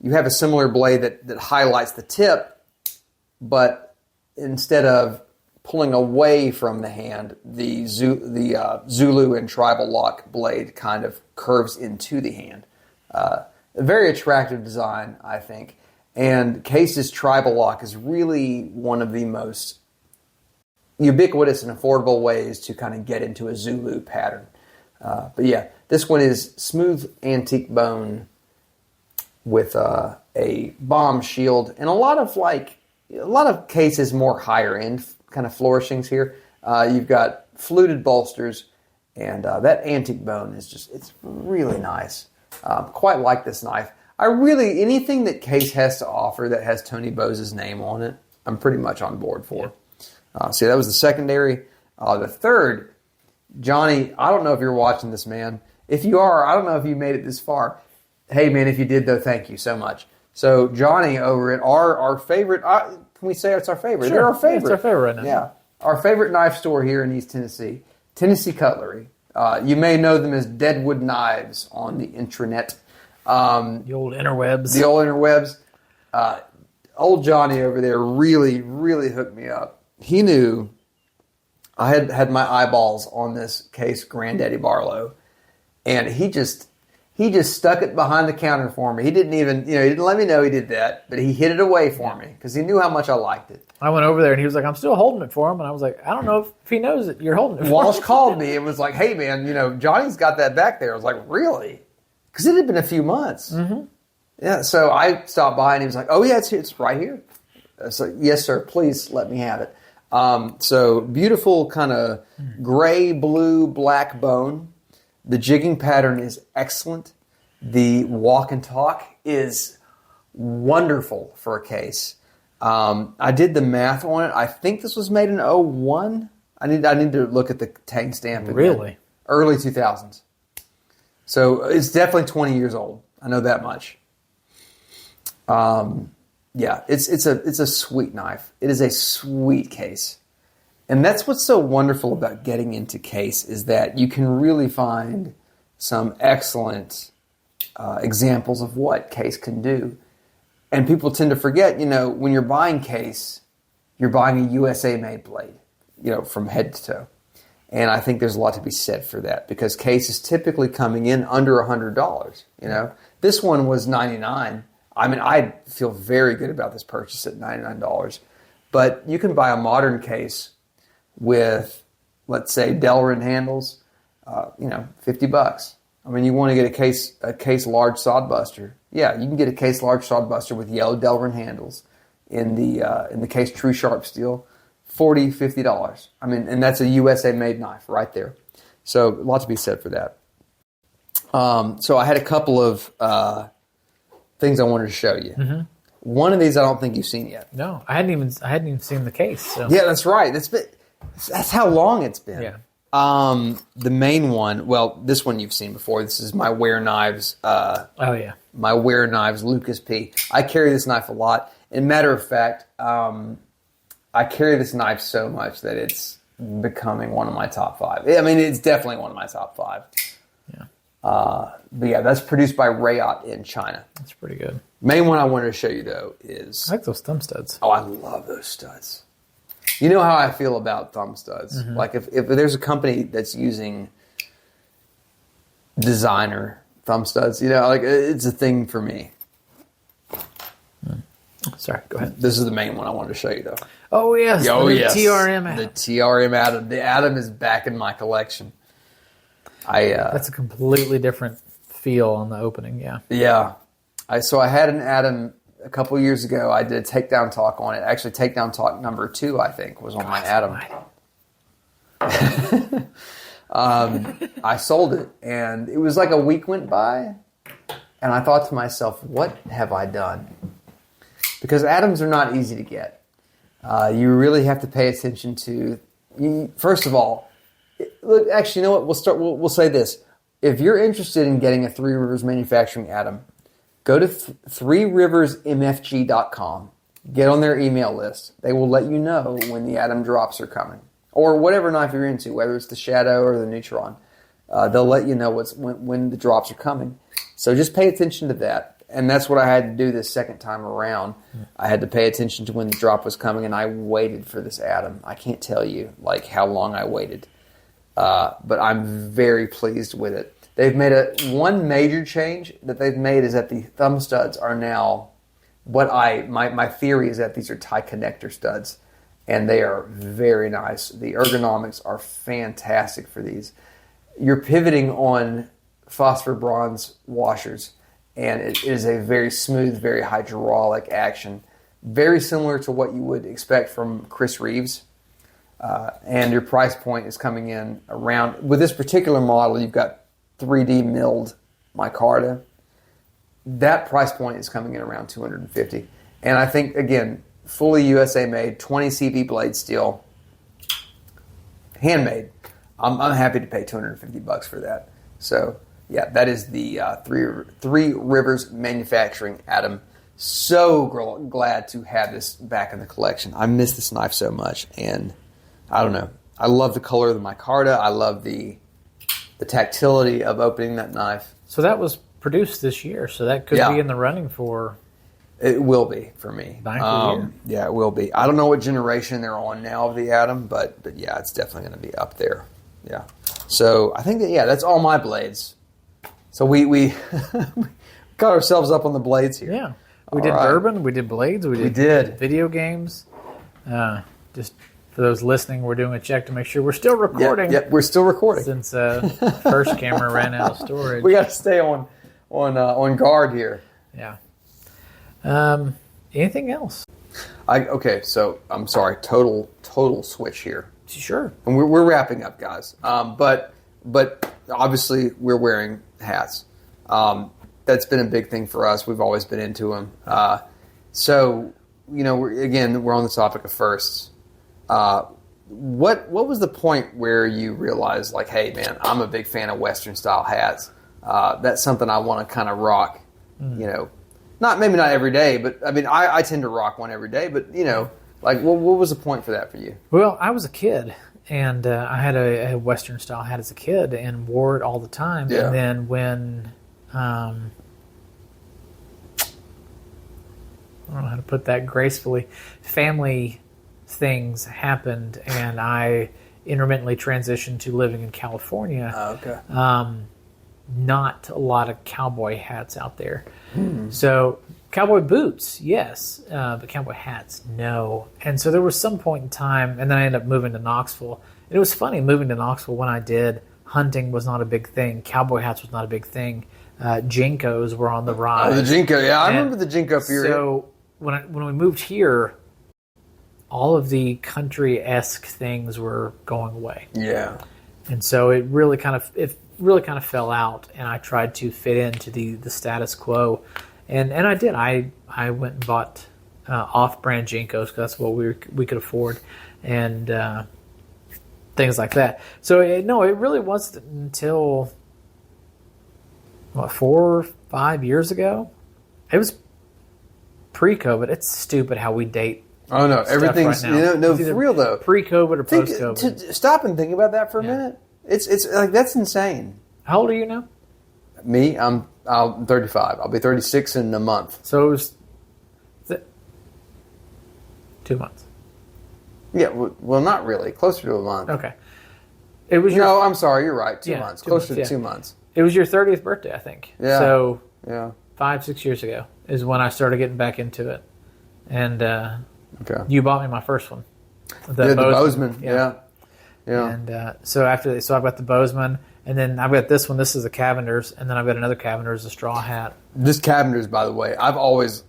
You have a similar blade that highlights the tip, but instead of pulling away from the hand, the Zulu and tribal lock blade kind of curves into the hand. A very attractive design, I think. And Case's tribal lock is really one of the most ubiquitous and affordable ways to kind of get into a Zulu pattern. But yeah, this one is smooth antique bone with a bomb shield and a lot of Cases more higher end kind of flourishings here. You've got fluted bolsters, and that antique bone it's really nice. Quite like this knife. Anything that Case has to offer that has Tony Bowes' name on it, I'm pretty much on board for. Yeah. So that was the secondary. The third, Johnny, I don't know if you're watching this, man. If you are, I don't know if you made it this far. Hey, man, if you did, though, thank you so much. So Johnny over at our favorite, can we say it's our favorite? Sure. They're our favorite. It's our favorite right now. Yeah. Our favorite knife store here in East Tennessee, Tennessee Cutlery. You may know them as Deadwood Knives on the intranet. The old interwebs. Old Johnny over there really, really hooked me up. He knew I had my eyeballs on this Case Granddaddy Barlow, and he just stuck it behind the counter for me. He didn't even, he didn't let me know he did that, but he hid it away for me because he knew how much I liked it. I went over there and he was like, I'm still holding it for him. And I was like, I don't know if he knows that you're holding it for him. Walsh called me and was like, hey, man, Johnny's got that back there. I was like, really? Because it had been a few months. Mm-hmm. Yeah, so I stopped by and he was like, oh, yeah, it's right here. So, yes, sir, please let me have it. So beautiful kind of gray, blue, black bone. The jigging pattern is excellent. The walk and talk is wonderful for a Case. I did the math on it. I think this was made in 2001. I need to look at the tag stamp again. Really? Early 2000s. So it's definitely 20 years old. I know that much. Yeah, it's a sweet knife. It is a sweet case. And that's what's so wonderful about getting into Case is that you can really find some excellent examples of what Case can do. And people tend to forget, when you're buying Case, you're buying a USA-made blade, from head to toe. And I think there's a lot to be said for that because Case is typically coming in under $100. This one was $99. I mean, I feel very good about this purchase at $99. But you can buy a modern Case with, let's say, Delrin handles, $50. I mean, you want to get a case large sod buster. Yeah, you can get a case large sod buster with yellow Delrin handles in the case true sharp steel, $40, $50. I mean, and that's a USA made knife right there. So a lot to be said for that. So I had a couple of things I wanted to show you. Mm-hmm. One of these I don't think you've seen yet. No, I hadn't even seen the case. So. Yeah, that's right. That's how long it's been. Yeah. The main one, well, this one you've seen before. This is my Ware Knives. My Ware Knives Lucas P. I carry this knife a lot. And matter of fact, I carry this knife so much that it's becoming one of my top 5. I mean, it's definitely one of my top 5. Yeah. But yeah, that's produced by Rayot in China. That's pretty good. Main one I wanted to show you though is I like those thumb studs. Oh, I love those studs. You know how I feel about thumb studs. Mm-hmm. Like if there's a company that's using designer thumb studs, like it's a thing for me. Sorry, go ahead. This is the main one I wanted to show you though. Oh yes, the TRM Atom. The TRM Atom. The Atom is back in my collection. That's a completely different feel on the opening, yeah. Yeah. So I had an Atom a couple years ago. I did a takedown talk on it. Actually, takedown talk number 2, I think, was on my Atom. I sold it, and it was like a week went by, and I thought to myself, what have I done? Because Atoms are not easy to get. You really have to pay attention to, first of all, look, actually, you know what? We'll say this. If you're interested in getting a Three Rivers Manufacturing Atom, go to threeriversmfg.com. Get on their email list. They will let you know when the Atom drops are coming. Or whatever knife you're into, whether it's the Shadow or the Neutron. They'll let you know when the drops are coming. So just pay attention to that. And that's what I had to do this second time around. I had to pay attention to when the drop was coming, and I waited for this Atom. I can't tell you how long I waited. But I'm very pleased with it. They've made one major change that they've made is that the thumb studs are now my theory is that these are tie connector studs, and they are very nice. The ergonomics are fantastic for these. You're pivoting on phosphor bronze washers, and it is a very smooth, very hydraulic action, very similar to what you would expect from Chris Reeves. And your price point is coming in around, with this particular model, you've got 3D milled micarta. That price point is coming in around $250. And I think, again, fully USA made, 20 CV blade steel, handmade. I'm happy to pay $250 for that. So, yeah, that is the Three Rivers Manufacturing Atom. So glad to have this back in the collection. I miss this knife so much, and I don't know. I love the color of the micarta. I love the tactility of opening that knife. So that was produced this year, so that could be in the running for... It will be for me. Knife of the year. Yeah, it will be. I don't know what generation they're on now of the Atom, but yeah, it's definitely going to be up there. Yeah. So I think that's all my blades. So we got ourselves up on the blades here. Yeah. We did bourbon, we did blades, we did video games. Just for those listening, we're doing a check to make sure we're still recording. Yep, we're still recording. Since first camera ran out of storage. We got to stay on guard here. Yeah. Anything else? So I'm sorry. Total switch here. Sure. And we're wrapping up, guys. But obviously we're wearing hats. That's been a big thing for us. We've always been into them. So we're on the topic of firsts. What was the point where you realized, hey, man, I'm a big fan of Western style hats. That's something I want to kind of rock. Maybe not every day, but I mean, I tend to rock one every day. But what was the point for that for you? Well, I was a kid, and I had a Western style hat as a kid, and wore it all the time. Yeah. And then when I don't know how to put that gracefully, family things happened, and I intermittently transitioned to living in California. Oh, okay. Not a lot of cowboy hats out there. So cowboy boots, yes, but cowboy hats, no. And so there was some point in time, and then I ended up moving to Knoxville. And it was funny moving to Knoxville when I did. hunting was not a big thing. Cowboy hats was not a big thing. Jinkos were on the rise. Oh, the Jinko, yeah, I remember the Jinko period. So when we moved here, all of the country-esque things were going away. Yeah. And so it really kind of fell out, and I tried to fit into the status quo, and I did. I went and bought off-brand Jinkos because that's what we could afford, and things like that. So it really wasn't until 4 or 5 years ago. It was pre-COVID. It's stupid how we date. Oh no, everything's right now. For real though. Pre-COVID or post-COVID. Stop and think about that for a minute. It's like that's insane. How old are you now? Me, I'm 35. I'll be 36 in a month. So it was 2 months. Yeah, well, not really. Closer to a month. Okay. It was No, I'm sorry. You're right. 2 months. 2 Closer months, to 2 months. It was your 30th birthday, I think. Yeah. So yeah, 5-6 years ago is when I started getting back into it, and okay. You bought me my first one. The Bozeman. Yeah. And so after that, so I've got the Bozeman, and then I've got this one. This is a Cavender's, and then I've got another Cavender's, a straw hat. This Cavender's, by the way, I've always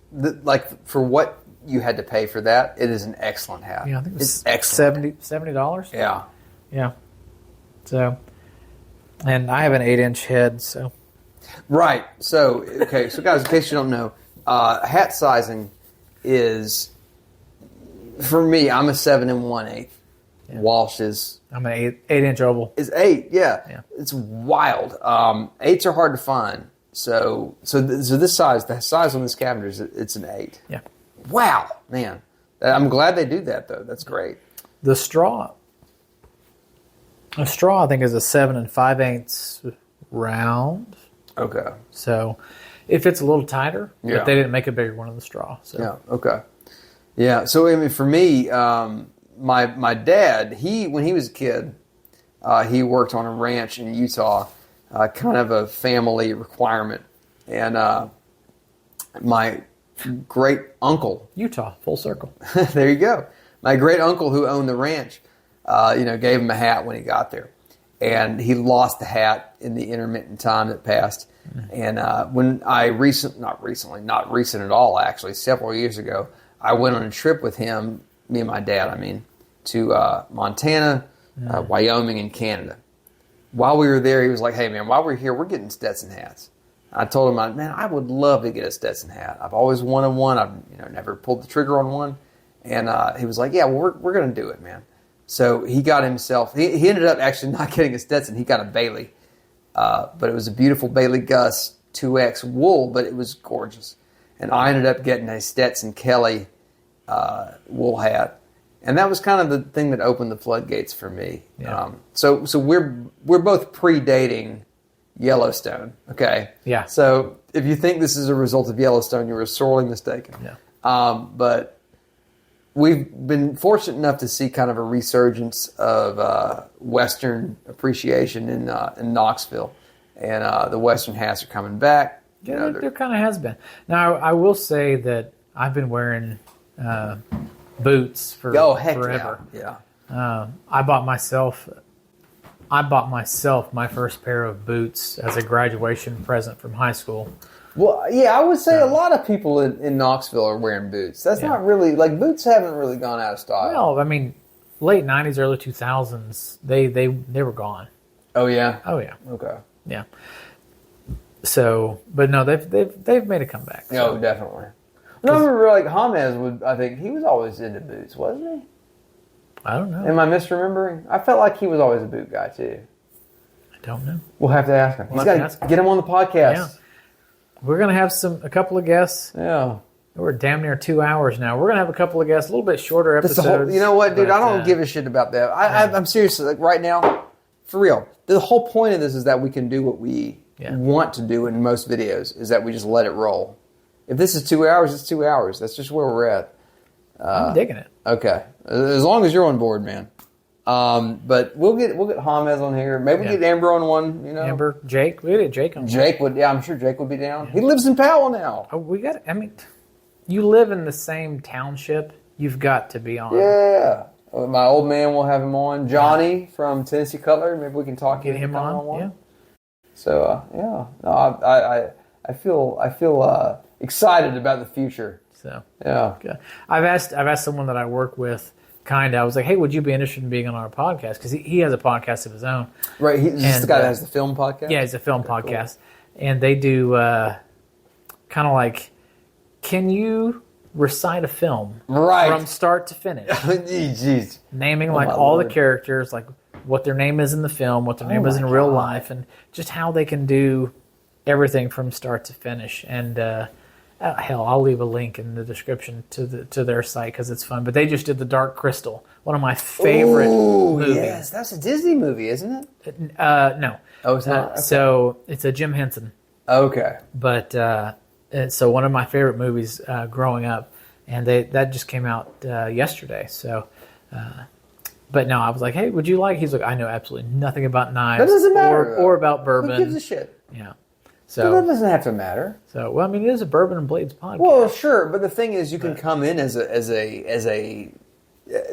for what you had to pay for that. It is an excellent hat. Yeah, I think it's excellent. $70. Yeah. Yeah. So, and I have an 8-inch head, so. Right. So, okay. So, guys, in case you don't know, hat sizing is, for me, I'm a 7 1/8. Yeah. Walsh is. I'm an 8-inch oval. Is 8, yeah. It's wild. 8s are hard to find. So this size, the size on this Cavender's, it's an 8. Yeah. Wow, man. I'm glad they do that, though. That's great. The straw. A straw, I think, is a 7 5/8 round. Okay. So if it's a little tighter, yeah. But they didn't make a bigger one of the straw. So. Yeah. Okay. Yeah. So I mean, for me, my dad, when he was a kid, he worked on a ranch in Utah, kind of a family requirement, and my great uncle, Utah, full circle. There you go. My great uncle who owned the ranch, gave him a hat when he got there, and he lost the hat in the intermittent time that passed. Mm-hmm. And when I not recent at all, actually, several years ago, I went on a trip with him, me and my dad, to Montana, Wyoming, and Canada. While we were there, he was like, "Hey, man, while we're here, we're getting Stetson hats." I told him, "Man, I would love to get a Stetson hat. I've always wanted one. I've never pulled the trigger on one." And he was like, "Yeah, well, we're going to do it, man." So he got himself. He ended up actually not getting a Stetson. He got a Bailey, but it was a beautiful Bailey Gus 2X wool, but it was gorgeous. And I ended up getting a Stetson Kelly wool hat, and that was kind of the thing that opened the floodgates for me. Yeah. So we're both predating Yellowstone. Okay. Yeah. So if you think this is a result of Yellowstone, you were sorely mistaken. Yeah. But we've been fortunate enough to see kind of a resurgence of Western appreciation in Knoxville, and the Western hats are coming back. Yeah, there kind of has been. Now, I will say that I've been wearing boots for forever. Yeah. I bought myself my first pair of boots as a graduation present from high school. Well, yeah, I would say a lot of people in Knoxville are wearing boots. That's not really, boots haven't really gone out of style. Well, late 90s, early 2000s, they were gone. Oh, yeah? Oh, yeah. Okay. Yeah. So, but no, they've made a comeback. So. Oh, definitely. No, I remember, James I think he was always into boots, wasn't he? I don't know. Am I misremembering? I felt like he was always a boot guy, too. I don't know. We'll have to ask him. Get him on the podcast. Yeah. We're going to have a couple of guests. Yeah. We're damn near 2 hours now. We're going to have a couple of guests, a little bit shorter episodes. You know what, dude? I don't give a shit about that. I'm seriously, right now, for real, the whole point of this is that we can do what we want to do in most videos, is that we just let it roll. If this is 2 hours, it's 2 hours. That's just where we're at. I'm digging it. Okay. As long as you're on board, man. But we'll get James on here. Maybe we'll get Amber on one, Amber, Jake. We get Jake on one. Jake would, I'm sure Jake would be down. Yeah. He lives in Powell now. Oh, you live in the same township. You've got to be on. Yeah. My old man, we'll have him on. Johnny from Tennessee Cutlery, maybe we can talk. Get him on. Yeah. So no, I feel excited about the future. So yeah, okay. I've asked someone that I work with. I was like, hey, would you be interested in being on our podcast? Because he has a podcast of his own. Right, he's the guy that has the film podcast? Yeah, it's a film podcast. Cool. And they do kind of like, can you recite a film from start to finish? Jeez. Naming like all the characters, like what their name is in the film, what their name is in real life, and just how they can do everything from start to finish. And hell, I'll leave a link in the description to their site because it's fun. But they just did The Dark Crystal, one of my favorite movies. Yes, that's a Disney movie, isn't it? No. Oh, it's not? Okay. So it's a Jim Henson. Okay. But so one of my favorite movies growing up, and that just came out yesterday. So, but no, I was like, hey, would you like? He's like, I know absolutely nothing about knives. That doesn't matter. Or about bourbon. Who gives a shit? Yeah. So that doesn't have to matter. So, well, I mean, it is a Bourbon and Blades podcast. Well, sure, but the thing is, you can come in as a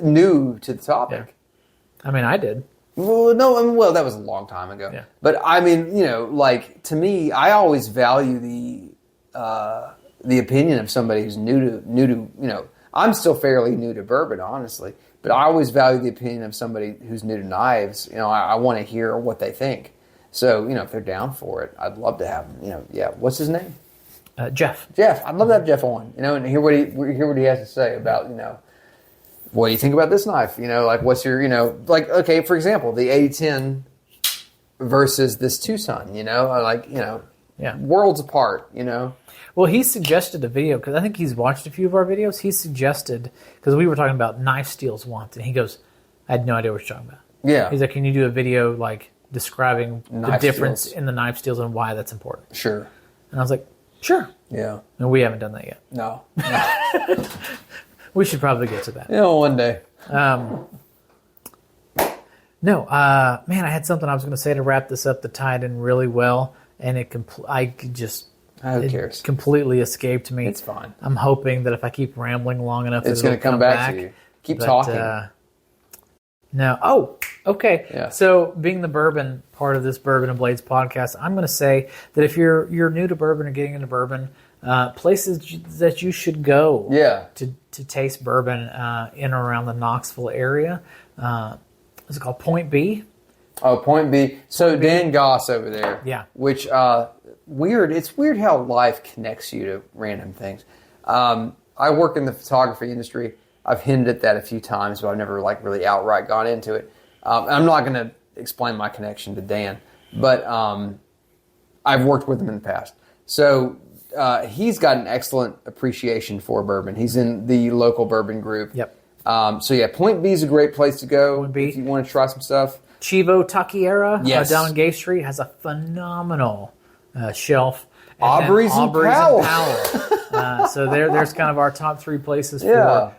new to the topic. Yeah. I mean, I did. Well, no, well, that was a long time ago. Yeah. But I mean, like to me, I always value the opinion of somebody who's new to. I'm still fairly new to bourbon, honestly, but I always value the opinion of somebody who's new to knives. I want to hear what they think. So, if they're down for it, I'd love to have them. What's his name? Jeff. Jeff. I'd love to have Jeff on, and hear what he has to say about, what do you think about this knife? Like what's your, okay, for example, the 8010 versus this Tucson, worlds apart, Well, he suggested a video, because I think he's watched a few of our videos. He suggested, because we were talking about knife steels once, and he goes, I had no idea what you're talking about. Yeah. He's like, can you do a video, like, describing knife the difference steels in the knife steels and why that's important? Sure. And I was like, sure. Yeah. And we haven't done that yet. No. We should probably get to that. One day. Man, I had something I was going to say to wrap this up that tied in really well, and it completely escaped me. It's fine. I'm hoping that if I keep rambling long enough, it's going to come back to you. Keep talking. No. Oh, okay. Yeah. So being the bourbon part of this Bourbon and Blades podcast, I'm going to say that if you're new to bourbon or getting into bourbon, places that you should go to taste bourbon in or around the Knoxville area. What's it called? Point B? Oh, Point B. So Dan Goss over there. Yeah. Which, weird. It's weird how life connects you to random things. I work in the photography industry. I've hinted at that a few times, but I've never really outright gone into it. I'm not going to explain my connection to Dan, but I've worked with him in the past. So he's got an excellent appreciation for bourbon. He's in the local bourbon group. Yep. Point B is a great place to go Point B. if you want to try some stuff. Chivo Taquiera down on Gay Street has a phenomenal shelf. Aubrey's and Powell. So there's kind of our top three places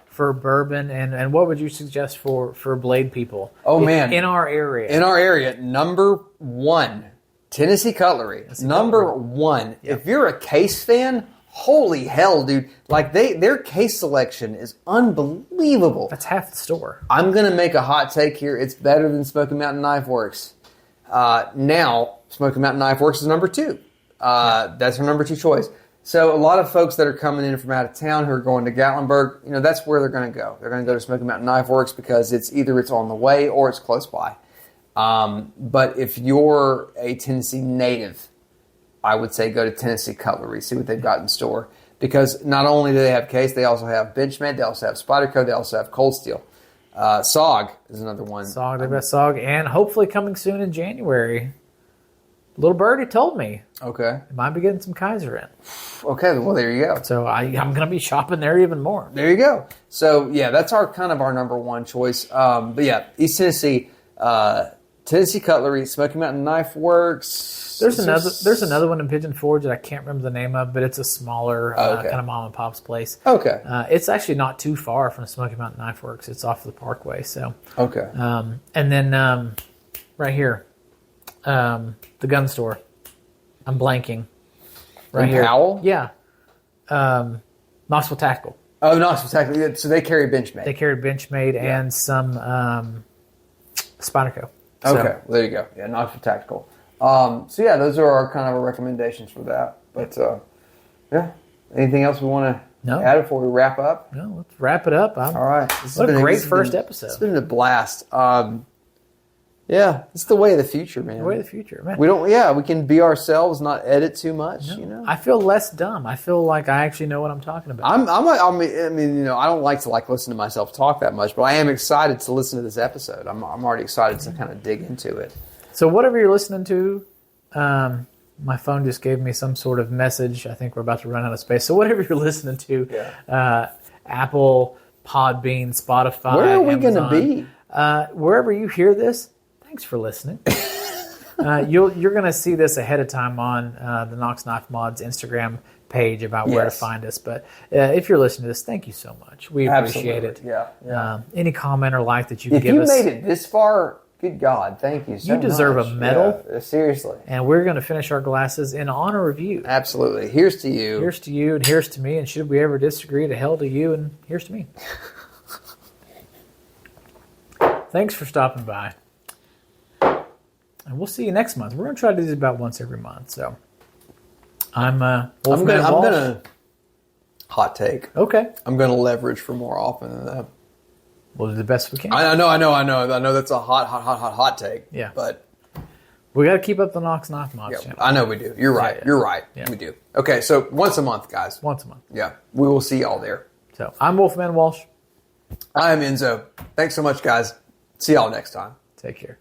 for bourbon. And what would you suggest for blade people? Oh, man. In our area. In our area, number one, Tennessee Cutlery. Number one. Yep. If you're a case fan, holy hell, dude. Like, their case selection is unbelievable. That's half the store. I'm going to make a hot take here. It's better than Smoky Mountain Knife Works. Now, Smoky Mountain Knife Works is number two. That's her number two choice. So a lot of folks that are coming in from out of town who are going to Gatlinburg, that's where they're going to go. They're going to go to Smoky Mountain Knife Works because it's on the way or it's close by. But if you're a Tennessee native, I would say go to Tennessee Cutlery, see what they've got in store. Because not only do they have case, they also have Benchmade, they also have Spyderco, they also have Cold Steel. SOG is another one. SOG, they've got SOG, and hopefully coming soon in January. Little Birdie told me. Okay. I might be getting some Kaiser in. Okay, well, there you go. So I'm going to be shopping there even more. There you go. So, that's our number one choice. But yeah, East Tennessee, Tennessee Cutlery, Smoky Mountain Knife Works. There's another one in Pigeon Forge that I can't remember the name of, but it's a smaller kind of mom and pop's place. Okay. It's actually not too far from Smoky Mountain Knife Works. It's off the Parkway. So. Okay. And then right here. The gun store. I'm blanking. Right here. Powell? Yeah. Knoxville Tactical. Oh, KnoxKnifeMods. So they carry Benchmade. They carry Benchmade and some Spyderco. So. Okay, well, there you go. Yeah, Knox for Tactical. So yeah, those are our kind of recommendations for that. But yeah, anything else we want to add before we wrap up? No, let's wrap it up. All right. What a great first episode. It's been a blast. Yeah, it's the way of the future, man. The way of the future, man. We can be ourselves, not edit too much. No, you know, I feel less dumb. I feel like I actually know what I'm talking about. I mean, you know, I don't like to listen to myself talk that much, but I am excited to listen to this episode. I'm already excited to kind of dig into it. So whatever you're listening to, my phone just gave me some sort of message. I think we're about to run out of space. So whatever you're listening to, Apple, Podbean, Spotify, where are we going to be? Wherever you hear this. Thanks for listening. You're going to see this ahead of time on the KnoxKnifeMods Instagram page about where to find us. But if you're listening to this, thank you so much. We appreciate it. Yeah. Any comment or like that you can give us. If you made it this far, good God, thank you so much. You deserve a medal. Yeah, seriously. And we're going to finish our glasses in honor of you. Absolutely. Here's to you. Here's to you and here's to me. And should we ever disagree, to hell to you and here's to me. Thanks for stopping by. And we'll see you next month. We're going to try to do this about once every month. So I'm Wolfman Walsh. I'm going to hot take. Okay. I'm going to leverage for more often than that. We'll do the best we can. I know that's a hot take. Yeah. But we got to keep up the KnoxKnifeMods channel. I know we do. You're right. You're right. Yeah. We do. Okay, so once a month, guys. Once a month. Yeah. We will see y'all there. So I'm Wolfman Walsh. I'm Enzo. Thanks so much, guys. See y'all next time. Take care.